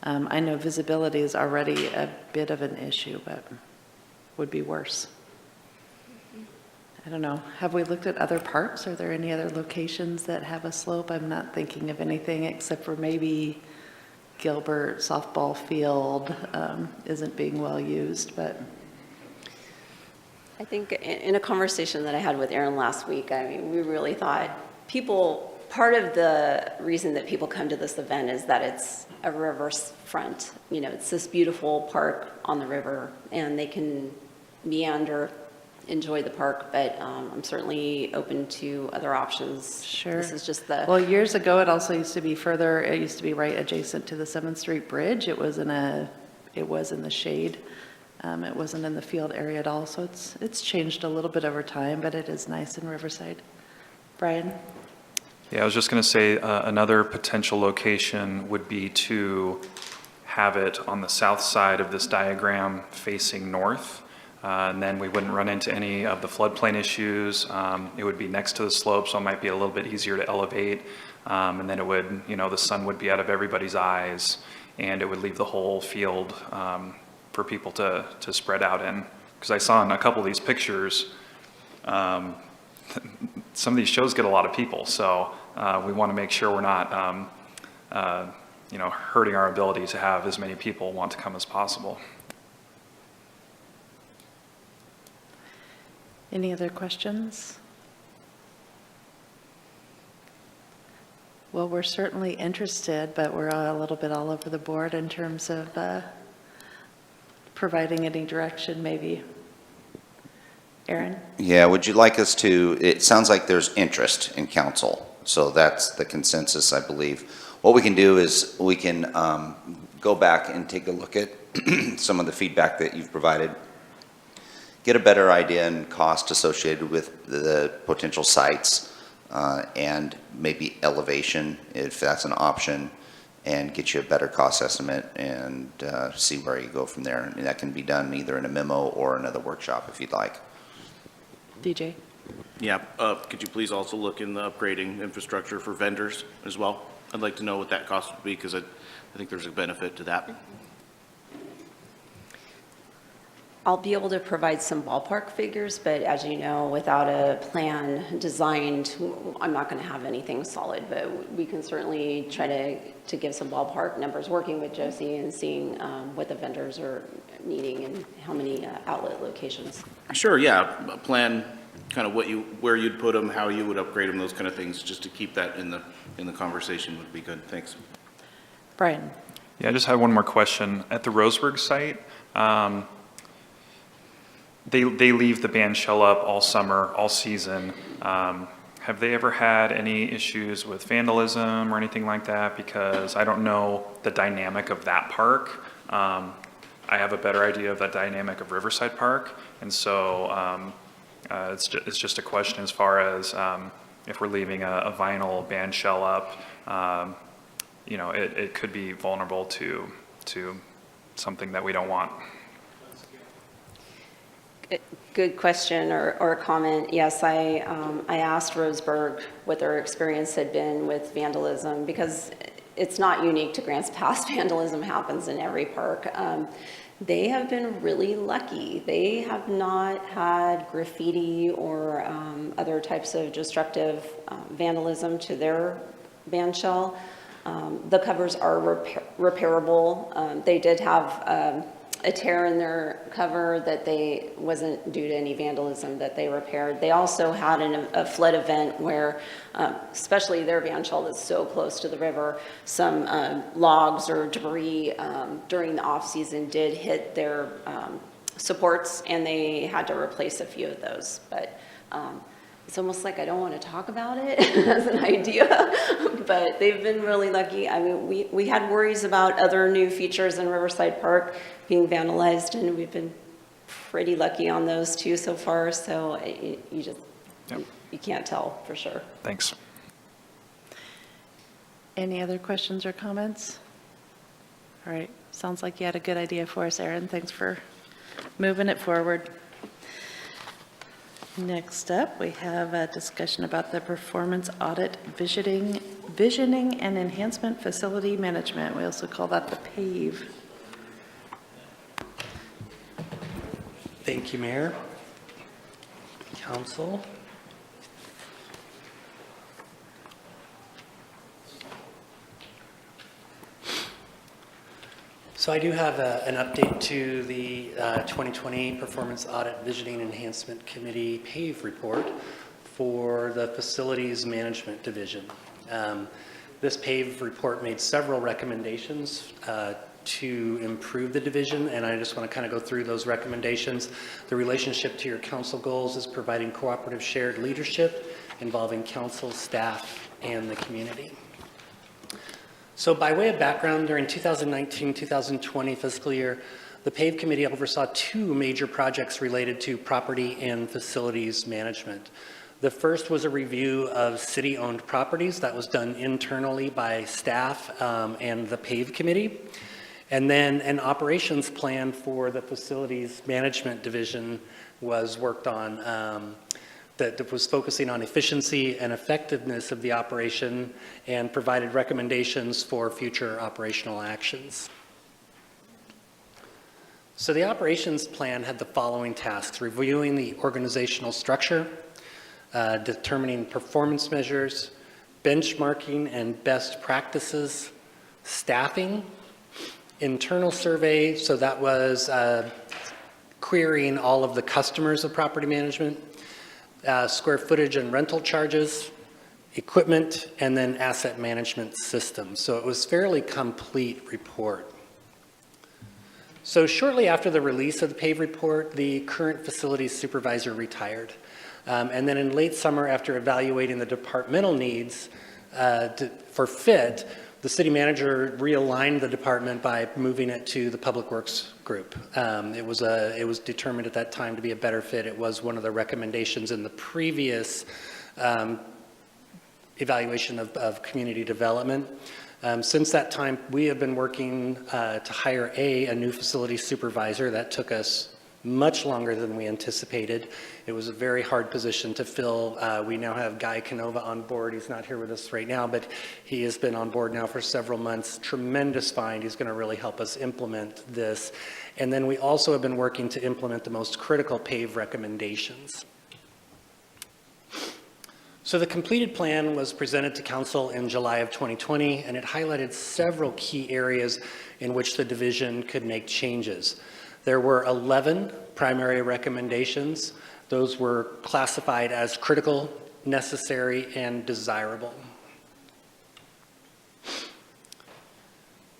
I know visibility is already a bit of an issue, but would be worse. I don't know. Have we looked at other parks? Are there any other locations that have a slope? I'm not thinking of anything except for maybe Gilbert softball field isn't being well used, but. I think in a conversation that I had with Aaron last week, I mean, we really thought part of the reason that people come to this event is that it's a riverfront. You know, it's this beautiful park on the river, and they can meander, enjoy the park, but I'm certainly open to other options. Sure. This is just the. Well, years ago, it also used to be further, it used to be right adjacent to the 7th Street Bridge. It was in the shade. It wasn't in the field area at all, so it's changed a little bit over time, but it is nice in Riverside. Brian? Yeah, I was just going to say another potential location would be to have it on the south side of this diagram facing north. And then we wouldn't run into any of the floodplain issues. It would be next to the slope, so it might be a little bit easier to elevate. And then it would, the sun would be out of everybody's eyes, and it would leave the whole field for people to spread out in. Because I saw in a couple of these pictures, some of these shows get a lot of people, so we want to make sure we're not, hurting our ability to have as many people want to come as possible. Any other questions? Well, we're certainly interested, but we're a little bit all over the board in terms of providing any direction, maybe. Aaron? Yeah, would you like us to, it sounds like there's interest in council, so that's the consensus, I believe. What we can do is we can go back and take a look at some of the feedback that you've provided, get a better idea and cost associated with the potential sites, and maybe elevation, if that's an option, and get you a better cost estimate and see where you go from there. And that can be done either in a memo or another workshop if you'd like. DJ? Yeah, could you please also look in the upgrading infrastructure for vendors as well? I'd like to know what that cost would be, because I think there's a benefit to that. I'll be able to provide some ballpark figures, but as you know, without a plan designed, I'm not going to have anything solid, but we can certainly try to give some ballpark numbers, working with Josie and seeing what the vendors are needing and how many outlet locations. Sure, yeah, a plan, kind of where you'd put them, how you would upgrade them, those kind of things, just to keep that in the conversation would be good. Thanks. Brian? Yeah, I just had one more question. At the Roseburg site, they leave the band shell up all summer, all season. Have they ever had any issues with vandalism or anything like that? Because I don't know the dynamic of that park. I have a better idea of the dynamic of Riverside Park, and so it's just a question as far as if we're leaving a vinyl band shell up, it could be vulnerable to something that we don't want. Good question or comment. Yes, I asked Roseburg what their experience had been with vandalism, because it's not unique to Grants Pass. Vandalism happens in every park. They have been really lucky. They have not had graffiti or other types of destructive vandalism to their band shell. The covers are repairable. They did have a tear in their cover that wasn't due to any vandalism that they repaired. They also had a flood event where, especially their band shell that's so close to the river, some logs or debris during the off season did hit their supports, and they had to replace a few of those. But it's almost like I don't want to talk about it as an idea, but they've been really lucky. I mean, we had worries about other new features in Riverside Park being vandalized, and we've been pretty lucky on those too so far. So you can't tell for sure. Thanks. Any other questions or comments? All right, sounds like you had a good idea for us, Aaron. Thanks for moving it forward. Next up, we have a discussion about the performance audit visioning and enhancement facility management. We also call that the PAVE. Thank you, Mayor, Council. So I do have an update to the 2020 Performance Audit Visioning Enhancement Committee PAVE report for the Facilities Management Division. This PAVE report made several recommendations to improve the division, and I just want to kind of go through those recommendations. The relationship to your council goals is providing cooperative shared leadership involving council, staff, and the community. So by way of background, during 2019-2020 fiscal year, the PAVE committee oversaw two major projects related to property and facilities management. The first was a review of city-owned properties that was done internally by staff and the PAVE committee. And then an operations plan for the facilities management division was worked on that was focusing on efficiency and effectiveness of the operation and provided recommendations for future operational actions. So the operations plan had the following tasks: reviewing the organizational structure, determining performance measures, benchmarking and best practices, staffing, internal survey, so that was querying all of the customers of property management, square footage and rental charges, equipment, and then asset management systems. So it was a fairly complete report. So shortly after the release of the PAVE report, the current facilities supervisor retired. And then in late summer, after evaluating the departmental needs for fit, the city manager realigned the department by moving it to the Public Works group. It was determined at that time to be a better fit. It was one of the recommendations in the previous evaluation of community development. Since that time, we have been working to hire a new facility supervisor. That took us much longer than we anticipated. It was a very hard position to fill. We now have Guy Canova on board. He's not here with us right now, but he has been on board now for several months. Tremendous find. He's going to really help us implement this. And then we also have been working to implement the most critical PAVE recommendations. So the completed plan was presented to council in July of 2020, and it highlighted several key areas in which the division could make changes. There were 11 primary recommendations. Those were classified as critical, necessary, and desirable.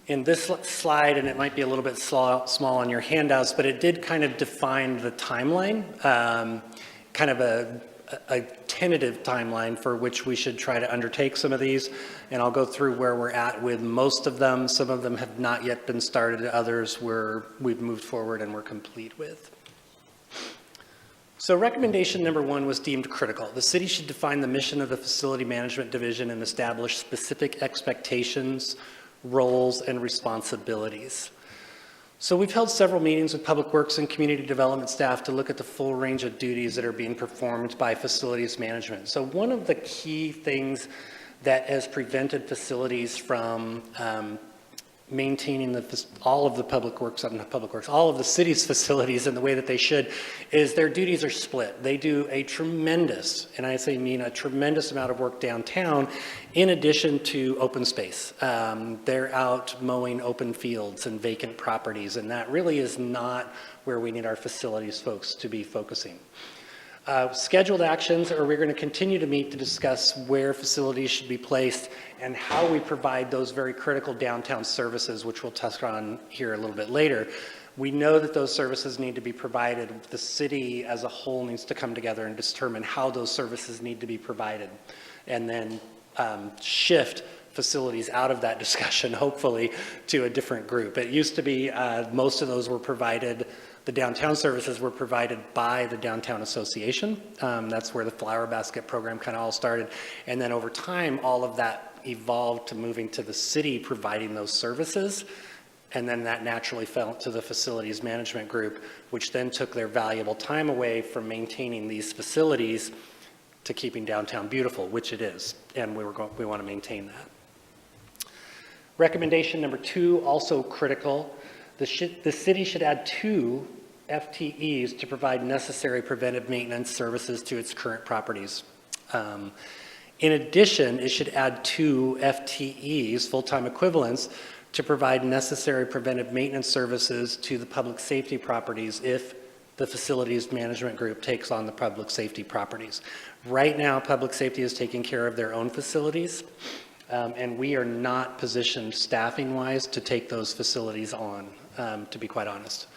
In this slide, and it might be a little bit small on your handouts, but it did kind of define the timeline, kind of a tentative timeline for which we should try to undertake some of these. And I'll go through where we're at with most of them. Some of them have not yet been started. Others we've moved forward and we're complete with. So recommendation number one was deemed critical. The city should define the mission of the facility management division and establish specific expectations, roles, and responsibilities. So we've held several meetings with Public Works and community development staff to look at the full range of duties that are being performed by facilities management. So one of the key things that has prevented facilities from maintaining all of the Public Works, all of the city's facilities in the way that they should, is their duties are split. They do a tremendous, and I mean a tremendous amount of work downtown in addition to open space. They're out mowing open fields and vacant properties, and that really is not where we need our facilities folks to be focusing. Scheduled actions, or we're going to continue to meet to discuss where facilities should be placed and how we provide those very critical downtown services, which we'll touch on here a little bit later. We know that those services need to be provided. The city as a whole needs to come together and determine how those services need to be provided, and then shift facilities out of that discussion, hopefully, to a different group. It used to be most of those were provided, the downtown services were provided by the Downtown Association. That's where the Flower Basket program kind of all started. And then over time, all of that evolved to moving to the city providing those services. And then that naturally fell to the facilities management group, which then took their valuable time away from maintaining these facilities to keeping downtown beautiful, which it is. And we want to maintain that. Recommendation number 2, also critical. The city should add 2 FTEs to provide necessary preventive maintenance services to its current properties. In addition, it should add 2 FTEs, full-time equivalents, to provide necessary preventive maintenance services to the public safety properties if the facilities management group takes on the public safety properties. Right now, public safety is taking care of their own facilities, and we are not positioned staffing-wise to take those facilities on, to be quite honest.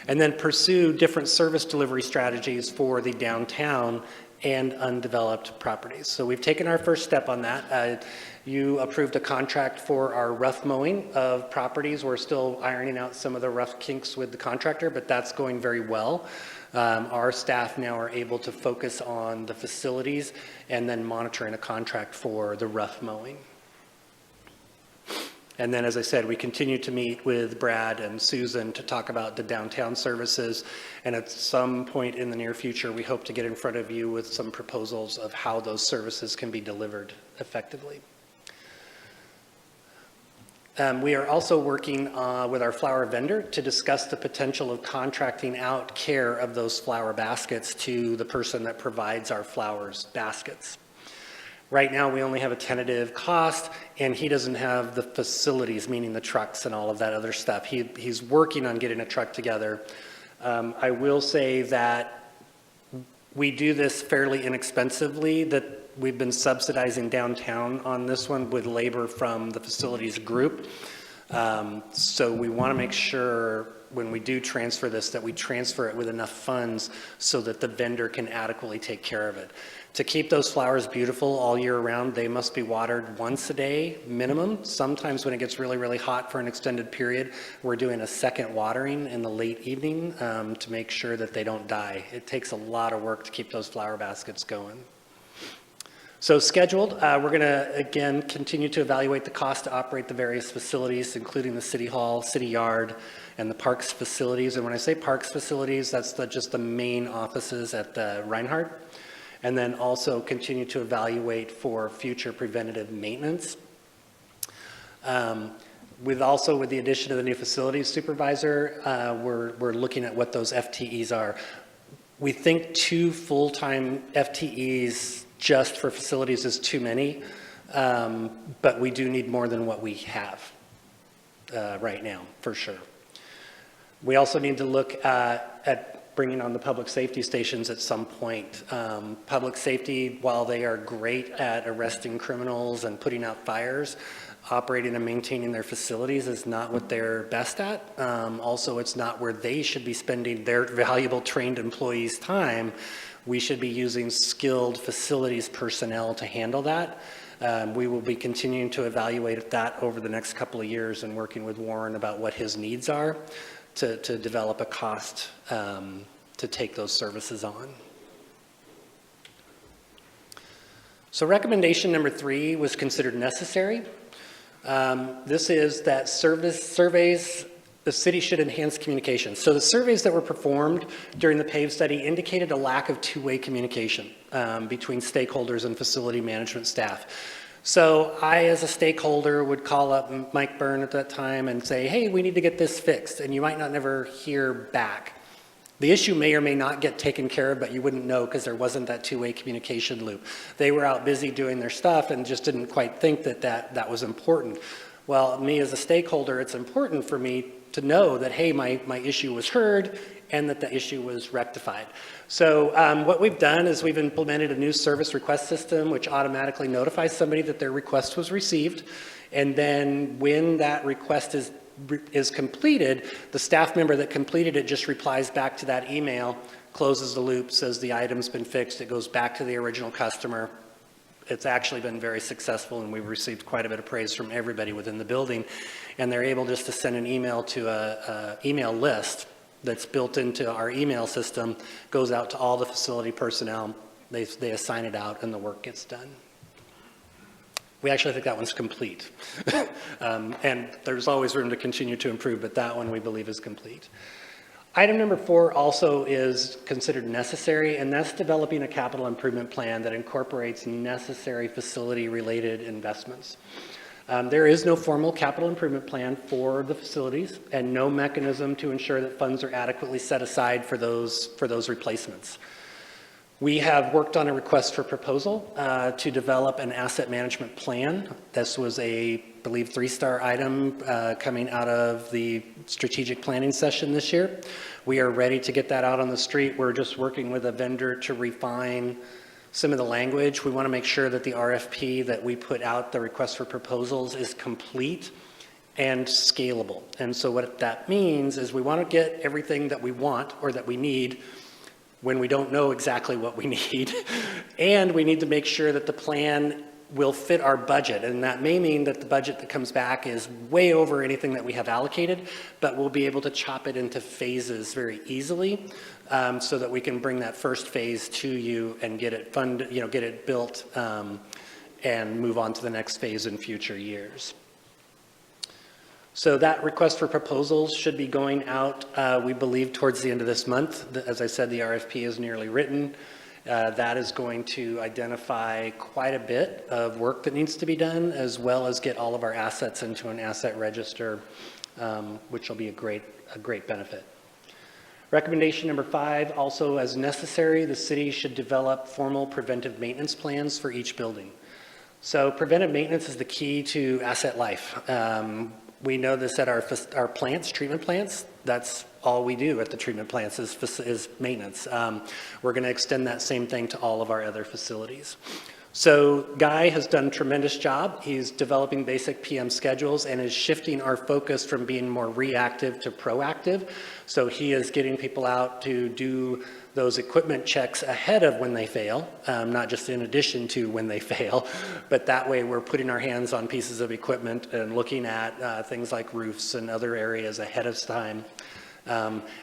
And then pursue different service delivery strategies for the downtown and undeveloped properties. So we've taken our first step on that. You approved a contract for our rough mowing of properties. We're still ironing out some of the rough kinks with the contractor, but that's going very well. Our staff now are able to focus on the facilities and then monitoring a contract for the rough mowing. And then, as I said, we continue to meet with Brad and Susan to talk about the downtown services. And at some point in the near future, we hope to get in front of you with some proposals of how those services can be delivered effectively. We are also working with our flower vendor to discuss the potential of contracting out care of those flower baskets to the person that provides our flowers baskets. Right now, we only have a tentative cost, and he doesn't have the facilities, meaning the trucks and all of that other stuff. He's working on getting a truck together. I will say that we do this fairly inexpensively, that we've been subsidizing downtown on this one with labor from the facilities group. So we want to make sure when we do transfer this, that we transfer it with enough funds so that the vendor can adequately take care of it. To keep those flowers beautiful all year round, they must be watered once a day minimum. Sometimes when it gets really, really hot for an extended period, we're doing a second watering in the late evening to make sure that they don't die. It takes a lot of work to keep those flower baskets going. So scheduled, we're going to, again, continue to evaluate the cost to operate the various facilities, including the City Hall, City Yard, and the Parks facilities. And when I say Parks facilities, that's just the main offices at the Reinhardt. And then also continue to evaluate for future preventative maintenance. With the addition of the new facilities supervisor, we're looking at what those FTEs are. We think 2 full-time FTEs just for facilities is too many, but we do need more than what we have right now, for sure. We also need to look at bringing on the public safety stations at some point. Public safety, while they are great at arresting criminals and putting out fires, operating and maintaining their facilities is not what they're best at. Also, it's not where they should be spending their valuable trained employees' time. We should be using skilled facilities personnel to handle that. We will be continuing to evaluate that over the next couple of years and working with Warren about what his needs are to develop a cost to take those services on. So recommendation number 3 was considered necessary. This is that surveys, the city should enhance communication. So the surveys that were performed during the PAVE study indicated a lack of two-way communication between stakeholders and facility management staff. So I, as a stakeholder, would call up Mike Byrne at that time and say, hey, we need to get this fixed, and you might not never hear back. The issue may or may not get taken care of, but you wouldn't know because there wasn't that two-way communication loop. They were out busy doing their stuff and just didn't quite think that was important. Well, me as a stakeholder, it's important for me to know that, hey, my issue was heard and that the issue was rectified. So what we've done is we've implemented a new service request system which automatically notifies somebody that their request was received. And then when that request is completed, the staff member that completed it just replies back to that email, closes the loop, says the item's been fixed, it goes back to the original customer. It's actually been very successful, and we've received quite a bit of praise from everybody within the building. And they're able just to send an email to a email list that's built into our email system, goes out to all the facility personnel, they assign it out, and the work gets done. We actually think that one's complete. And there's always room to continue to improve, but that one we believe is complete. Item number 4 also is considered necessary, and that's developing a capital improvement plan that incorporates necessary facility-related investments. There is no formal capital improvement plan for the facilities and no mechanism to ensure that funds are adequately set aside for those replacements. We have worked on a request for proposal to develop an asset management plan. This was I believe, 3-star item coming out of the strategic planning session this year. We are ready to get that out on the street. We're just working with a vendor to refine some of the language. We want to make sure that the RFP that we put out, the request for proposals, is complete and scalable. And so what that means is we want to get everything that we want or that we need when we don't know exactly what we need. And we need to make sure that the plan will fit our budget. And that may mean that the budget that comes back is way over anything that we have allocated, but we'll be able to chop it into phases very easily so that we can bring that first phase to you and get it funded, get it built and move on to the next phase in future years. So that request for proposals should be going out, we believe, towards the end of this month. As I said, the RFP is nearly written. That is going to identify quite a bit of work that needs to be done, as well as get all of our assets into an asset register, which will be a great benefit. Recommendation number 5, also as necessary, the city should develop formal preventive maintenance plans for each building. So preventive maintenance is the key to asset life. We know this at our plants, treatment plants. That's all we do at the treatment plants is maintenance. We're going to extend that same thing to all of our other facilities. So Guy has done a tremendous job. He's developing basic PM schedules and is shifting our focus from being more reactive to proactive. So he is getting people out to do those equipment checks ahead of when they fail, not just in addition to when they fail, but that way we're putting our hands on pieces of equipment and looking at things like roofs and other areas ahead of time.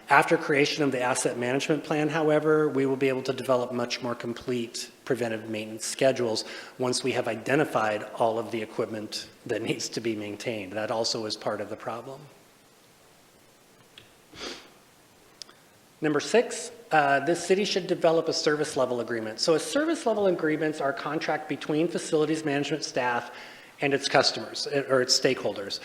After creation of the asset management plan, however, we will be able to develop much more complete preventive maintenance schedules once we have identified all of the equipment that needs to be maintained. That also is part of the problem. Number 6, this city should develop a service level agreement. So a service level agreements are a contract between facilities management staff and its customers or its stakeholders.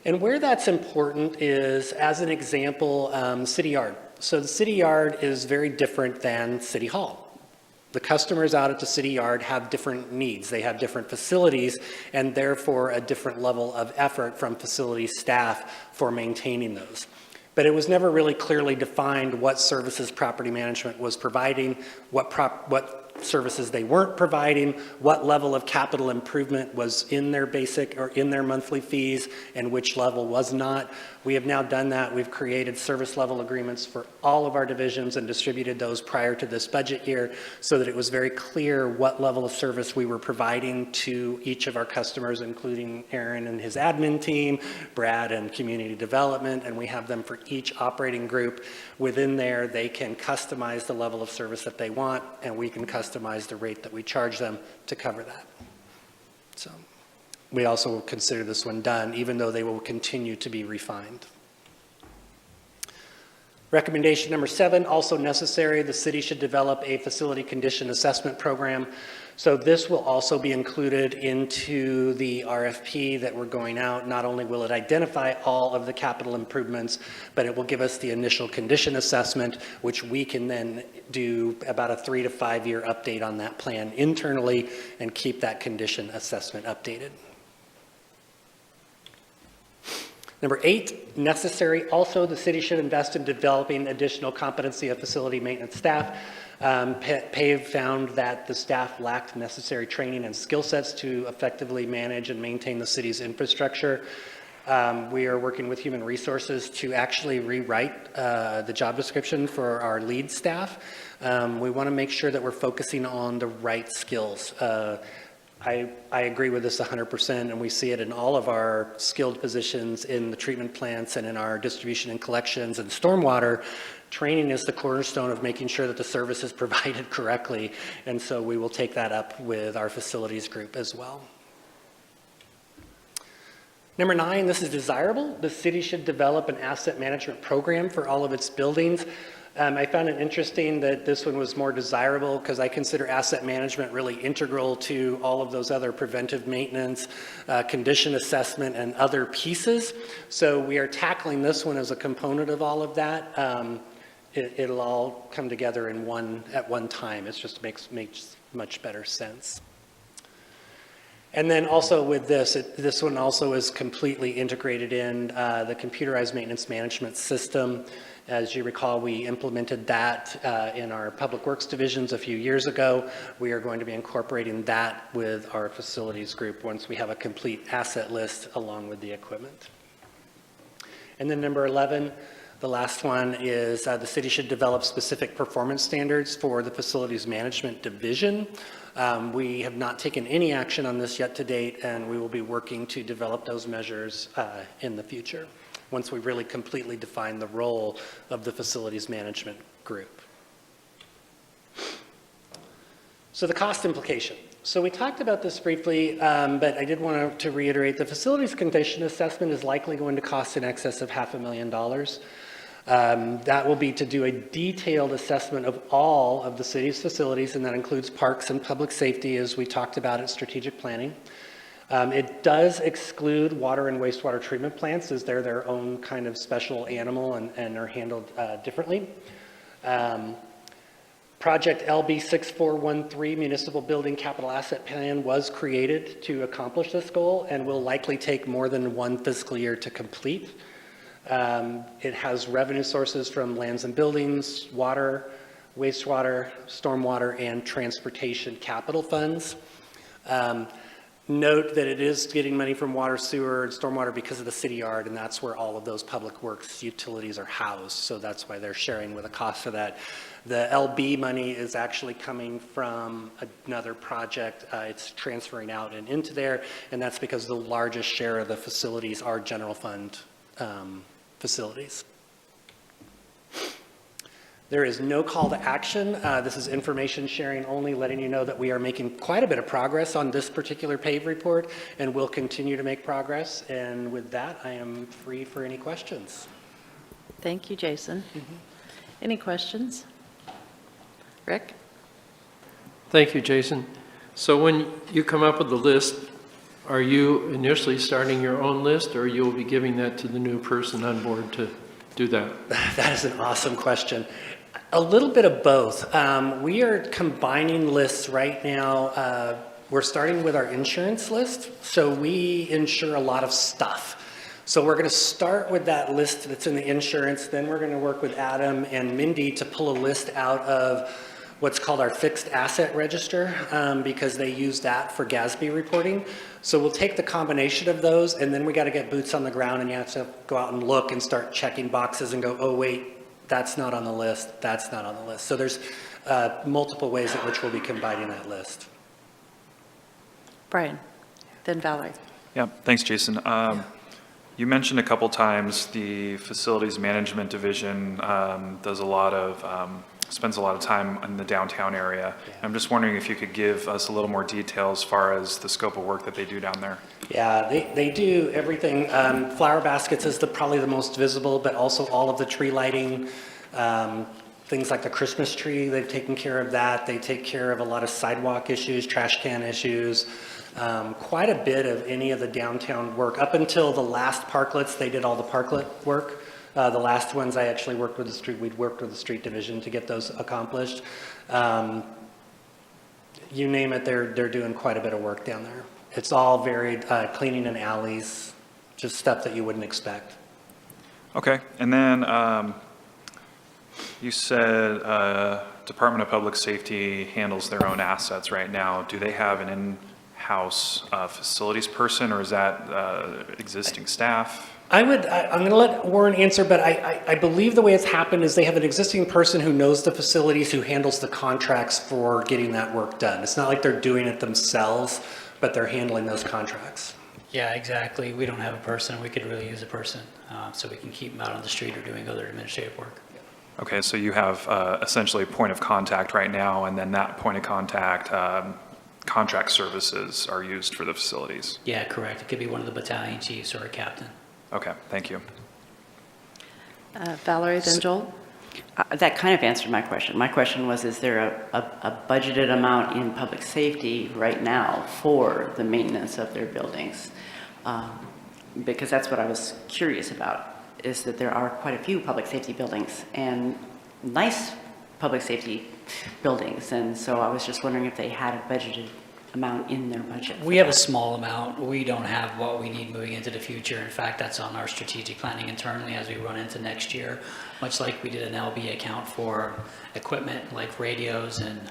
And where that's important is, as an example, City Yard. So the City Yard is very different than City Hall. The customers out at the City Yard have different needs. They have different facilities and therefore a different level of effort from facility staff for maintaining those. But it was never really clearly defined what services property management was providing, what services they weren't providing, what level of capital improvement was in their basic or in their monthly fees, and which level was not. We have now done that. We've created service level agreements for all of our divisions and distributed those prior to this budget year so that it was very clear what level of service we were providing to each of our customers, including Aaron and his admin team, Brad and community development, and we have them for each operating group. Within there, they can customize the level of service that they want, and we can customize the rate that we charge them to cover that. So we also consider this one done, even though they will continue to be refined. Recommendation number 7, also necessary, the city should develop a facility condition assessment program. So this will also be included into the RFP that we're going out. Not only will it identify all of the capital improvements, but it will give us the initial condition assessment, which we can then do about a 3 to 5 year update on that plan internally and keep that condition assessment updated. Number 8, necessary. Also, the city should invest in developing additional competency of facility maintenance staff. PAVE found that the staff lacked necessary training and skill sets to effectively manage and maintain the city's infrastructure. We are working with Human Resources to actually rewrite the job description for our lead staff. We want to make sure that we're focusing on the right skills. I agree with this 100%, and we see it in all of our skilled positions in the treatment plants and in our distribution and collections and stormwater. Training is the cornerstone of making sure that the service is provided correctly, and so we will take that up with our facilities group as well. Number 9, this is desirable. The city should develop an asset management program for all of its buildings. I found it interesting that this one was more desirable because I consider asset management really integral to all of those other preventive maintenance, condition assessment, and other pieces. So we are tackling this one as a component of all of that. It'll all come together at one time. It just makes much better sense. And then also with this one also is completely integrated in the computerized maintenance management system. As you recall, we implemented that in our public works divisions a few years ago. We are going to be incorporating that with our facilities group once we have a complete asset list along with the equipment. And then number 11, the last one is the city should develop specific performance standards for the facilities management division. We have not taken any action on this yet to date, and we will be working to develop those measures in the future once we really completely define the role of the facilities management group. So the cost implication. So we talked about this briefly, but I did want to reiterate the facilities condition assessment is likely going to cost in excess of $500,000. That will be to do a detailed assessment of all of the city's facilities, and that includes parks and public safety, as we talked about at strategic planning. It does exclude water and wastewater treatment plants, as they're their own kind of special animal and are handled differently. Project LB 6413 Municipal Building Capital Asset Plan was created to accomplish this goal and will likely take more than one fiscal year to complete. It has revenue sources from lands and buildings, water, wastewater, stormwater, and transportation capital funds. Note that it is getting money from water, sewer, and stormwater because of the city yard, and that's where all of those public works utilities are housed, so that's why they're sharing with the cost of that. The LB money is actually coming from another project. It's transferring out and into there, and that's because the largest share of the facilities are general fund facilities. There is no call to action. This is information sharing only, letting you know that we are making quite a bit of progress on this particular PAVE report, and we'll continue to make progress. And with that, I am free for any questions. Thank you, Jason. Any questions? Rick? Thank you, Jason. So when you come up with the list, are you initially starting your own list, or you'll be giving that to the new person on board to do that? That is an awesome question. A little bit of both. We are combining lists right now. We're starting with our insurance list. So we insure a lot of stuff. So we're going to start with that list that's in the insurance. Then we're going to work with Adam and Mindy to pull a list out of what's called our fixed asset register, because they use that for GASB reporting. So we'll take the combination of those, and then we got to get boots on the ground, and you have to go out and look and start checking boxes and go, oh wait, that's not on the list, that's not on the list. So there's multiple ways in which we'll be combining that list. Brian, then Valerie. Yeah, thanks, Jason. You mentioned a couple times the facilities management division does a lot of spends a lot of time in the downtown area. Yeah. I'm just wondering if you could give us a little more detail as far as the scope of work that they do down there. Yeah, they do everything. Flower baskets is probably the most visible, but also all of the tree lighting, things like the Christmas tree, they've taken care of that. They take care of a lot of sidewalk issues, trash can issues, quite a bit of any of the downtown work. Up until the last parklets, they did all the parklet work. The last ones I actually worked with the street, we'd worked with the street division to get those accomplished. You name it, they're doing quite a bit of work down there. It's all varied, cleaning in alleys, just stuff that you wouldn't expect. Okay, and then you said Department of Public Safety handles their own assets right now. Do they have an in-house facilities person, or is that existing staff? I'm going to let Warren answer, but I believe the way it's happened is they have an existing person who knows the facilities, who handles the contracts for getting that work done. It's not like they're doing it themselves, but they're handling those contracts. Yeah, exactly. We don't have a person. We could really use a person, so we can keep them out on the street or doing other administrative work. Okay, so you have essentially a point of contact right now, and then that point of contact contract services are used for the facilities? Yeah, correct. It could be one of the battalion chiefs or a captain. Okay, thank you. Valerie, then Joel? That kind of answered my question. My question was, is there a budgeted amount in public safety right now for the maintenance of their buildings? Because that's what I was curious about, is that there are quite a few public safety buildings and nice public safety buildings. And so I was just wondering if they had a budgeted amount in their budget. We have a small amount. We don't have what we need moving into the future. In fact, that's on our strategic planning internally as we run into next year. Much like we did an LB account for equipment like radios and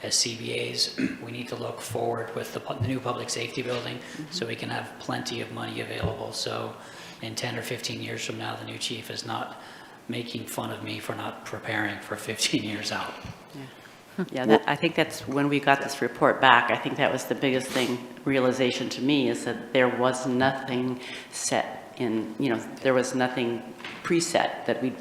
as CBAs, we need to look forward with the new public safety building so we can have plenty of money available. So in 10 or 15 years from now, the new chief is not making fun of me for not preparing for 15 years out. Yeah, I think that's when we got this report back, I think that was the biggest thing, realization to me, is that there was nothing set in, there was nothing preset that we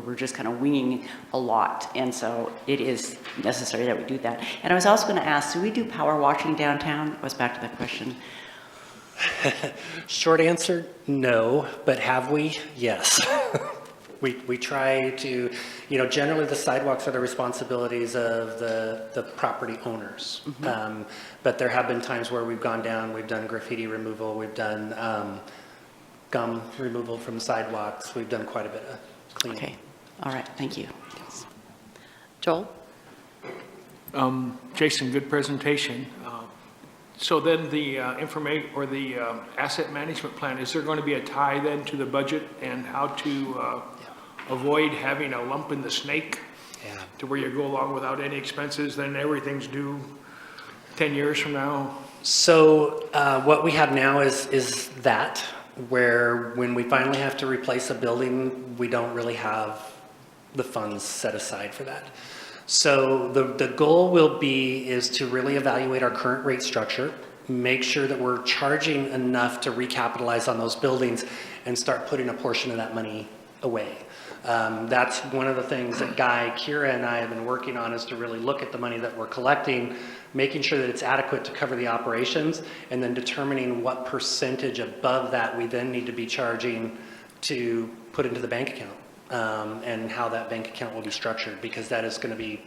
were just kind of winging a lot. And so it is necessary that we do that. And I was also going to ask, do we do power washing downtown? That was back to that question. Short answer, no, but have we? Yes. We try to, generally the sidewalks are the responsibilities of the property owners. But there have been times where we've gone down, we've done graffiti removal, we've done gum removal from sidewalks, we've done quite a bit of cleaning. Okay, all right, thank you. Joel? Jason, good presentation. So then the asset management plan, is there going to be a tie then to the budget and how to avoid having a lump in the snake? Yeah. To where you go along without any expenses, then everything's due 10 years from now? So what we have now is that, where when we finally have to replace a building, we don't really have the funds set aside for that. So the goal is to really evaluate our current rate structure, make sure that we're charging enough to recapitalize on those buildings and start putting a portion of that money away. That's one of the things that Guy, Kira, and I have been working on, is to really look at the money that we're collecting, making sure that it's adequate to cover the operations, and then determining what percentage above that we then need to be charging to put into the bank account, and how that bank account will be structured, because that is going to be,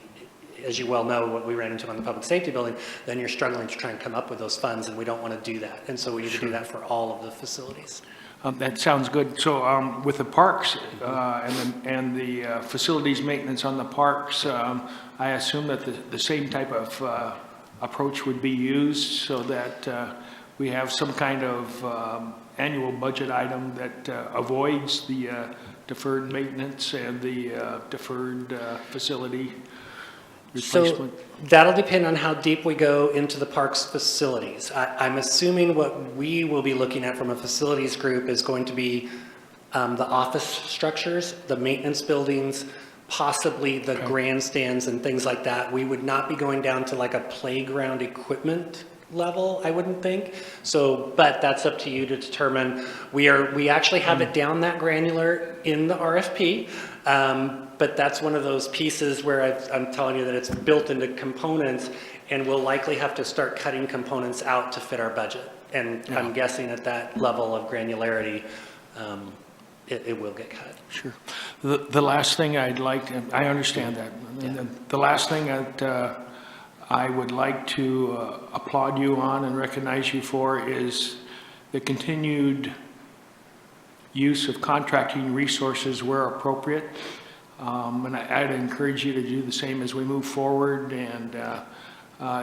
as you well know, what we ran into on the public safety building, then you're struggling to try and come up with those funds, and we don't want to do that. And so we need to do that for all of the facilities. That sounds good. So with the parks and the facilities maintenance on the parks, I assume that the same type of approach would be used, so that we have some kind of annual budget item that avoids the deferred maintenance and the deferred facility replacement. So that'll depend on how deep we go into the parks facilities. I'm assuming what we will be looking at from a facilities group is going to be the office structures, the maintenance buildings, possibly the grandstands and things like that. We would not be going down to like a playground equipment level, I wouldn't think. So, but that's up to you to determine. We actually have it down that granular in the RFP. But that's one of those pieces where I'm telling you that it's built into components, and we'll likely have to start cutting components out to fit our budget. And I'm guessing at that level of granularity, it will get cut. Sure. The last thing I'd like, I understand that. Yeah. The last thing that I would like to applaud you on and recognize you for is the continued use of contracting resources where appropriate. And I'd encourage you to do the same as we move forward. And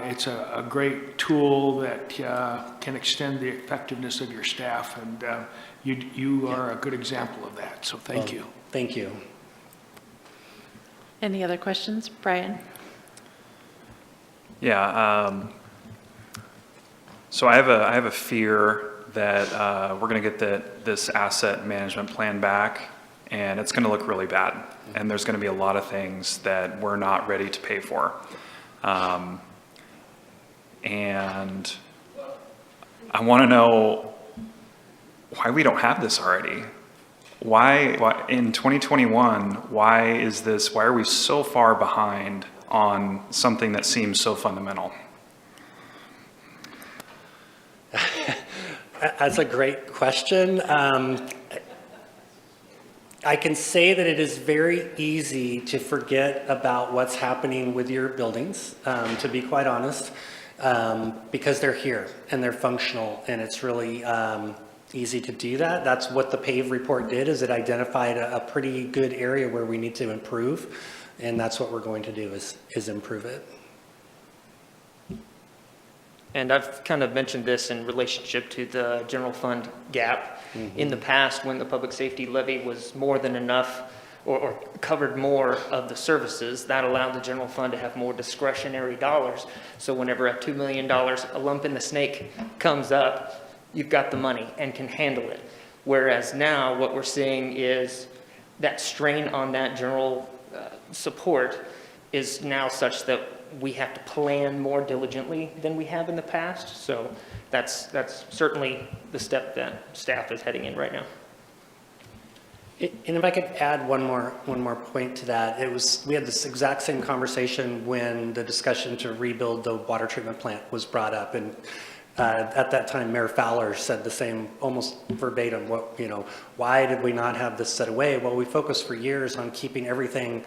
it's a great tool that can extend the effectiveness of your staff. And you are a good example of that. So thank you. Thank you. Any other questions? Brian? Yeah, so I have a fear that we're going to get this asset management plan back, and it's going to look really bad. And there's going to be a lot of things that we're not ready to pay for. And I want to know why we don't have this already. Why in 2021, why are we so far behind on something that seems so fundamental? That's a great question. I can say that it is very easy to forget about what's happening with your buildings, to be quite honest, because they're here and they're functional, and it's really easy to do that. That's what the PAVE report did, is it identified a pretty good area where we need to improve, and that's what we're going to do is improve it. And I've kind of mentioned this in relationship to the general fund gap. In the past, when the public safety levy was more than enough or covered more of the services, that allowed the general fund to have more discretionary dollars. So whenever a $2 million, a lump in the snake comes up, you've got the money and can handle it. Whereas now what we're seeing is that strain on that general support is now such that we have to plan more diligently than we have in the past. So that's certainly the step that staff is heading in right now. And if I could add one more point to that, we had this exact same conversation when the discussion to rebuild the water treatment plant was brought up, and at that time, Mayor Fowler said the same, almost verbatim. Why did we not have this set away? Well, we focused for years on keeping everything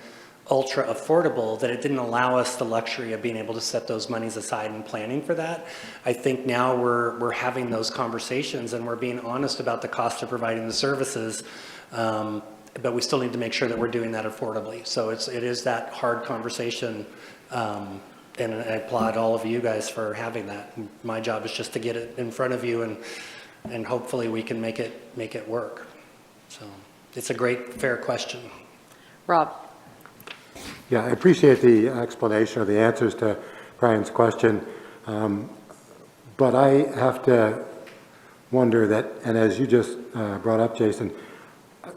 ultra affordable, that it didn't allow us the luxury of being able to set those monies aside and planning for that. I think now we're having those conversations and we're being honest about the cost of providing the services, but we still need to make sure that we're doing that affordably. So it is that hard conversation, and I applaud all of you guys for having that. My job is just to get it in front of you, and hopefully we can make it work. So it's a great, fair question. Rob? Yeah, I appreciate the explanation or the answers to Brian's question, but I have to wonder that, and as you just brought up, Jason,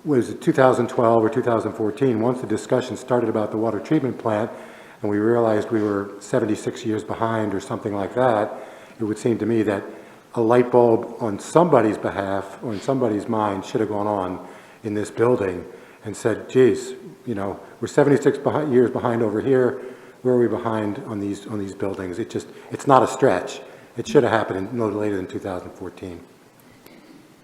was it 2012 or 2014, once the discussion started about the water treatment plant and we realized we were 76 years behind or something like that, it would seem to me that a light bulb on somebody's behalf or in somebody's mind should have gone on in this building and said, geez, we're 76 years behind over here. Where are we behind on these buildings? It's not a stretch. It should have happened no later than 2014.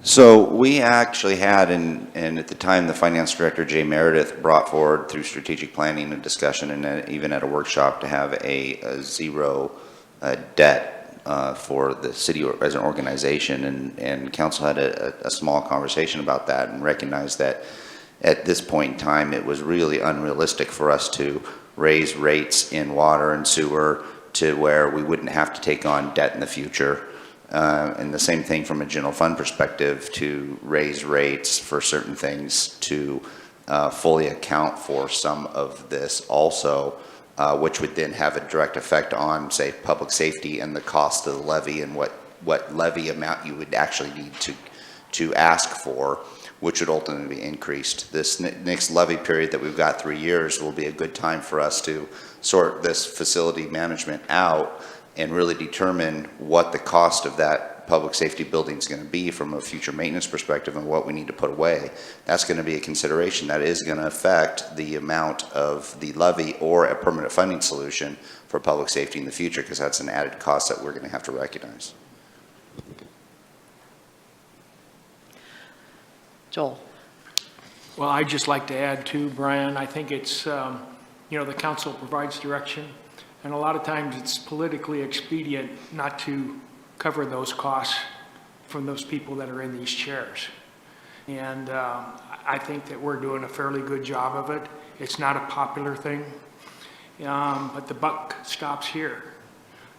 So we actually had, and at the time, the finance director, Jay Meredith, brought forward through strategic planning and discussion, and even at a workshop, to have a zero debt for the city as an organization, and council had a small conversation about that and recognized that at this point in time, it was really unrealistic for us to raise rates in water and sewer to where we wouldn't have to take on debt in the future. And the same thing from a general fund perspective, to raise rates for certain things to fully account for some of this also, which would then have a direct effect on, say, public safety and the cost of the levy and what levy amount you would actually need to ask for, which would ultimately be increased. This next levy period that we've got 3 years will be a good time for us to sort this facility management out and really determine what the cost of that public safety building is going to be from a future maintenance perspective and what we need to put away. That's going to be a consideration that is going to affect the amount of the levy or a permanent funding solution for public safety in the future, because that's an added cost that we're going to have to recognize. Joel? Well, I'd just like to add too, Brian, I think it's, the council provides direction, and a lot of times it's politically expedient not to cover those costs from those people that are in these chairs. And I think that we're doing a fairly good job of it. It's not a popular thing, but the buck stops here.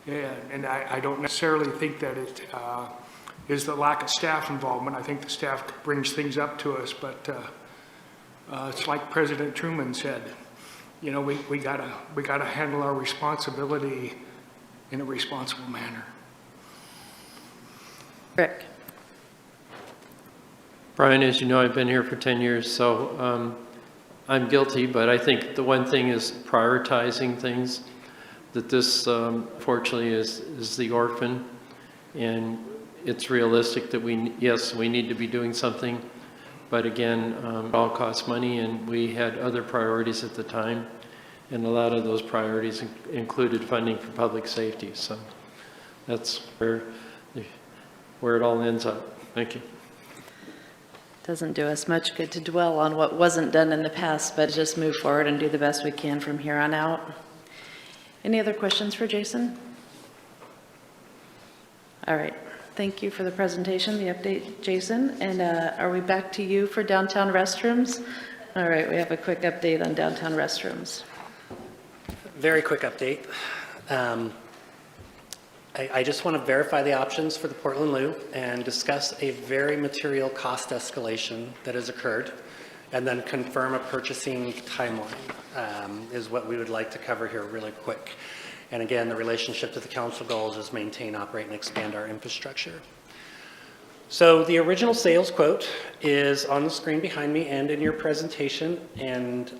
Yeah, and I don't necessarily think that it is the lack of staff involvement. I think the staff brings things up to us, but it's like President Truman said, we gotta handle our responsibility in a responsible manner. Rick? Brian, as you know, I've been here for 10 years, so I'm guilty, but I think the one thing is prioritizing things, that this fortunately is the orphan, and it's realistic that we need to be doing something, but again, it all costs money, and we had other priorities at the time, and a lot of those priorities included funding for public safety. So that's where where it all ends up. Thank you. Doesn't do us much good to dwell on what wasn't done in the past, but just move forward and do the best we can from here on out. Any other questions for Jason? All right. Thank you for the presentation, the update, Jason. And are we back to you for downtown restrooms? All right, we have a quick update on downtown restrooms. Very quick update. I just want to verify the options for the Portland Loo and discuss a very material cost escalation that has occurred, and then confirm a purchasing timeline is what we would like to cover here really quick. And again, the relationship to the council goals is maintain, operate, and expand our infrastructure. So the original sales quote is on the screen behind me and in your presentation, and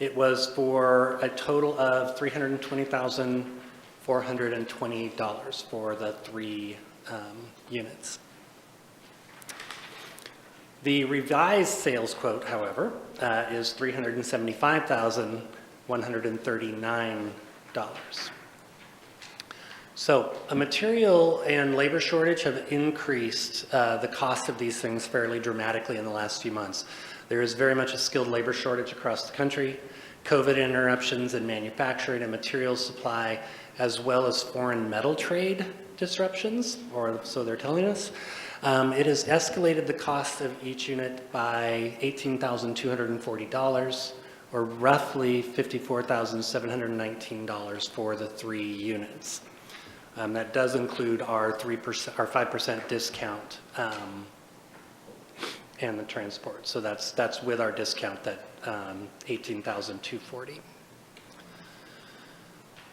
it was for a total of $320,420 for the 3 units. The revised sales quote, however, is $375,139. So a material and labor shortage have increased the cost of these things fairly dramatically in the last few months. There is very much a skilled labor shortage across the country, COVID interruptions in manufacturing and materials supply, as well as foreign metal trade disruptions, or so they're telling us. It has escalated the cost of each unit by $18,240, or roughly $54,719 for the 3 units. That does include our 5% discount and the transport. So that's with our discount, that $18,240.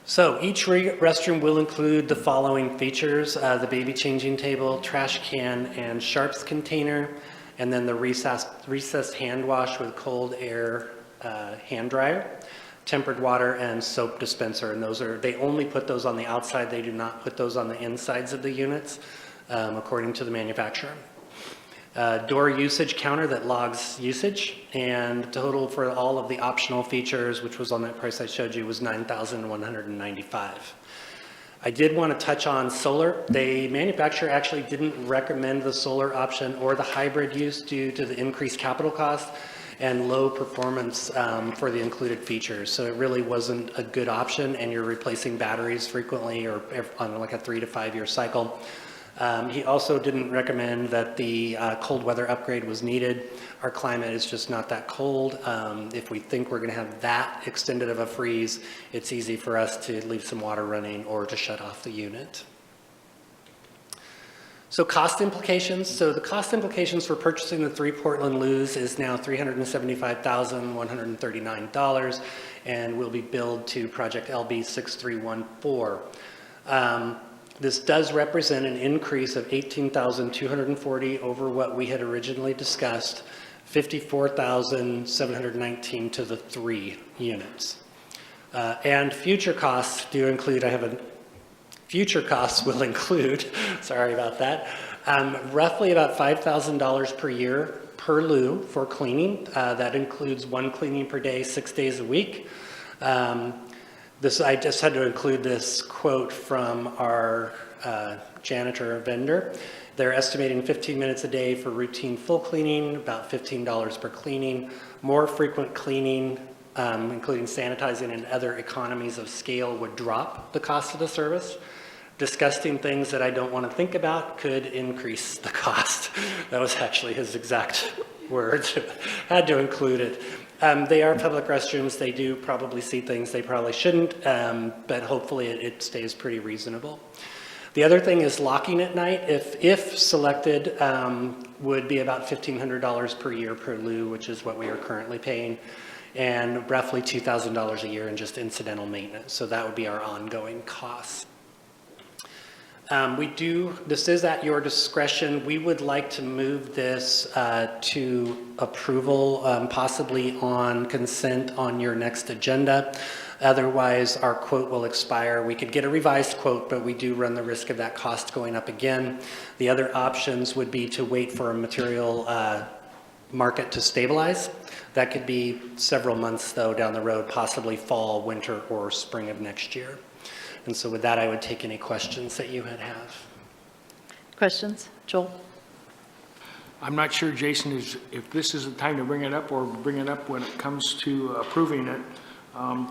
So each restroom will include the following features: the baby changing table, trash can, and sharps container, and then the recessed hand wash with cold air hand dryer, tempered water, and soap dispenser. And they only put those on the outside. They do not put those on the insides of the units, according to the manufacturer. Door usage counter that logs usage, and total for all of the optional features, which was on that price I showed you, was $9,195. I did want to touch on solar. The manufacturer actually didn't recommend the solar option or the hybrid use due to the increased capital cost and low performance for the included features. So it really wasn't a good option, and you're replacing batteries frequently or on like a 3 to 5 year cycle. He also didn't recommend that the cold weather upgrade was needed. Our climate is just not that cold. If we think we're going to have that extended of a freeze, it's easy for us to leave some water running or to shut off the unit. So cost implications. So the cost implications for purchasing the 3 Portland Loos is now $375,139 and will be billed to Project LB 6314. This does represent an increase of $18,240 over what we had originally discussed, $54,719 to the 3 units. And future costs do include, future costs will include, sorry about that, roughly about $5,000 per year per loo for cleaning. That includes 1 cleaning per day, 6 days a week. I just had to include this quote from our janitor vendor. They're estimating 15 minutes a day for routine full cleaning, about $15 per cleaning. More frequent cleaning, including sanitizing and other economies of scale, would drop the cost of the service. Disgusting things that I don't want to think about could increase the cost. That was actually his exact words. Had to include it. They are public restrooms. They do probably see things they probably shouldn't, but hopefully it stays pretty reasonable. The other thing is locking at night, if selected, would be about $1,500 per year per loo, which is what we are currently paying, and roughly $2,000 a year in just incidental maintenance. So that would be our ongoing costs. This is at your discretion. We would like to move this to approval, possibly on consent on your next agenda. Otherwise, our quote will expire. We could get a revised quote, but we do run the risk of that cost going up again. The other options would be to wait for a material market to stabilize. That could be several months, though, down the road, possibly fall, winter, or spring of next year. And so with that, I would take any questions that you would have. Questions? Joel? I'm not sure, Jason, if this is the time to bring it up or bring it up when it comes to approving it.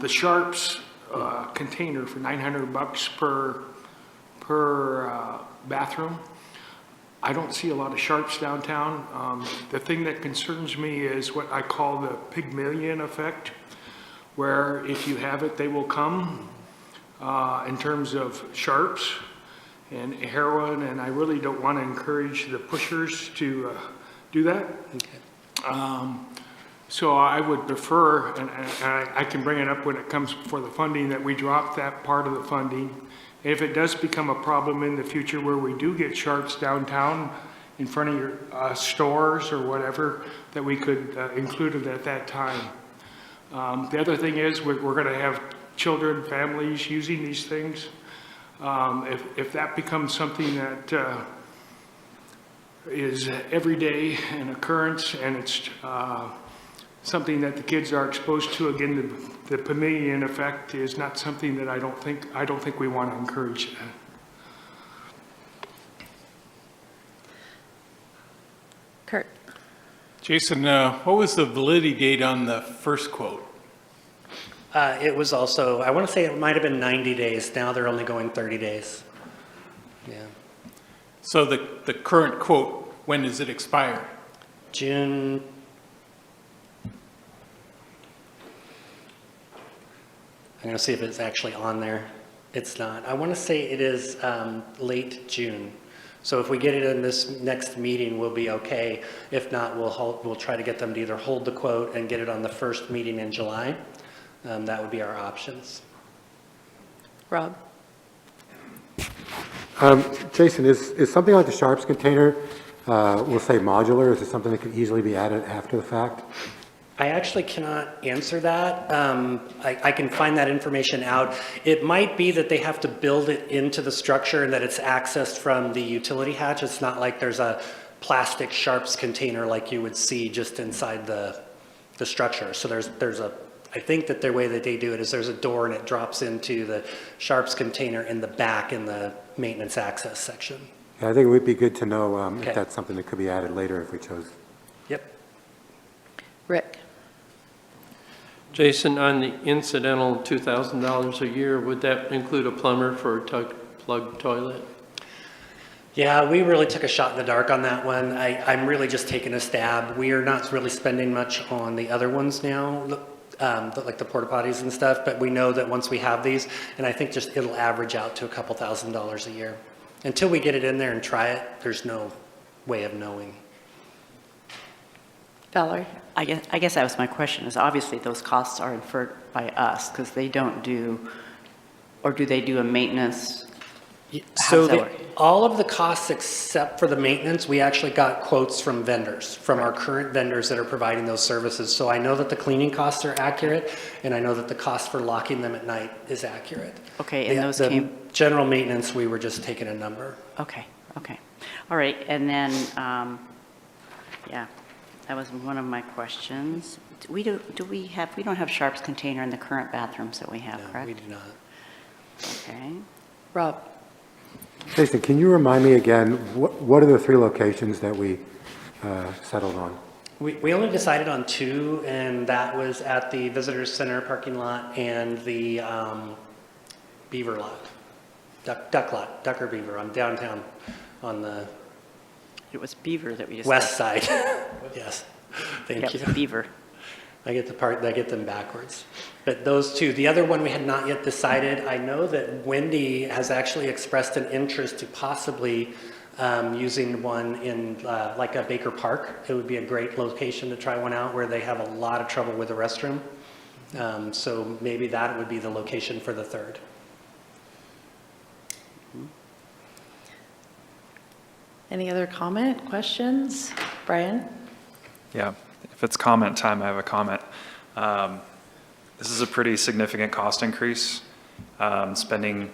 The Sharps container for $900 per bathroom. I don't see a lot of Sharps downtown. The thing that concerns me is what I call the Pygmalion effect, where if you have it, they will come in terms of Sharps and heroin, and I really don't want to encourage the pushers to do that. So I would prefer, and I can bring it up when it comes for the funding, that we drop that part of the funding. If it does become a problem in the future where we do get Sharps downtown in front of your stores or whatever, that we could include it at that time. The other thing is we're going to have children, families using these things. If that becomes something that is everyday an occurrence and it's something that the kids are exposed to, again, the Pygmalion effect is not something that I don't think we want to encourage. Kurt? Jason, what was the validity date on the first quote? It was also, I want to say it might have been 90 days. Now they're only going 30 days. Yeah. So the current quote, when does it expire? June. I'm going to see if it's actually on there. It's not. I want to say it is late June. So if we get it in this next meeting, we'll be okay. If not, we'll try to get them to either hold the quote and get it on the first meeting in July. That would be our options. Rob? Jason, is something like the Sharps container, we'll say modular, is it something that could easily be added after the fact? I actually cannot answer that. I can find that information out. It might be that they have to build it into the structure and that it's accessed from the utility hatch. It's not like there's a plastic Sharps container like you would see just inside the structure. So there's a, I think that the way that they do it is there's a door and it drops into the Sharps container in the back in the maintenance access section. Yeah, I think it would be good to know Okay. if that's something that could be added later if we chose. Yep. Rick? Jason, on the incidental $2,000 a year, would that include a plumber for a plug toilet? Yeah, we really took a shot in the dark on that one. I'm really just taking a stab. We are not really spending much on the other ones now, like the porta potties and stuff, but we know that once we have these, and I think just it'll average out to a couple $1,000s a year. Until we get it in there and try it, there's no way of knowing. Valerie? I guess that was my question, is obviously those costs are inferred by us because they don't do, or do they do a maintenance? So all of the costs except for the maintenance, we actually got quotes from vendors, from our current vendors that are providing those services. So I know that the cleaning costs are accurate, and I know that the cost for locking them at night is accurate. Okay, and those The came, general maintenance, we were just taking a number. okay. All right, and then, yeah, that was one of my questions. We don't have Sharps container in the current bathrooms that we have, No, correct? we do not. Okay. Rob? Jason, can you remind me again, what are the 3 locations that we settled on? We only decided on 2, and that was at the Visitors Center parking lot and the Beaver lot, Duck lot, Duck or Beaver on downtown on the It was Beaver that we just west said. side. Yes, thank Yep, you. Beaver. I get them backwards. But those 2, the other one we had not yet decided. I know that Wendy has actually expressed an interest to possibly using one in like a Baker Park. It would be a great location to try one out where they have a lot of trouble with the restroom. So maybe that would be the location for the 3rd. Any other comment, questions? Brian? Yeah, if it's comment time, I have a comment. This is a pretty significant cost increase. Spending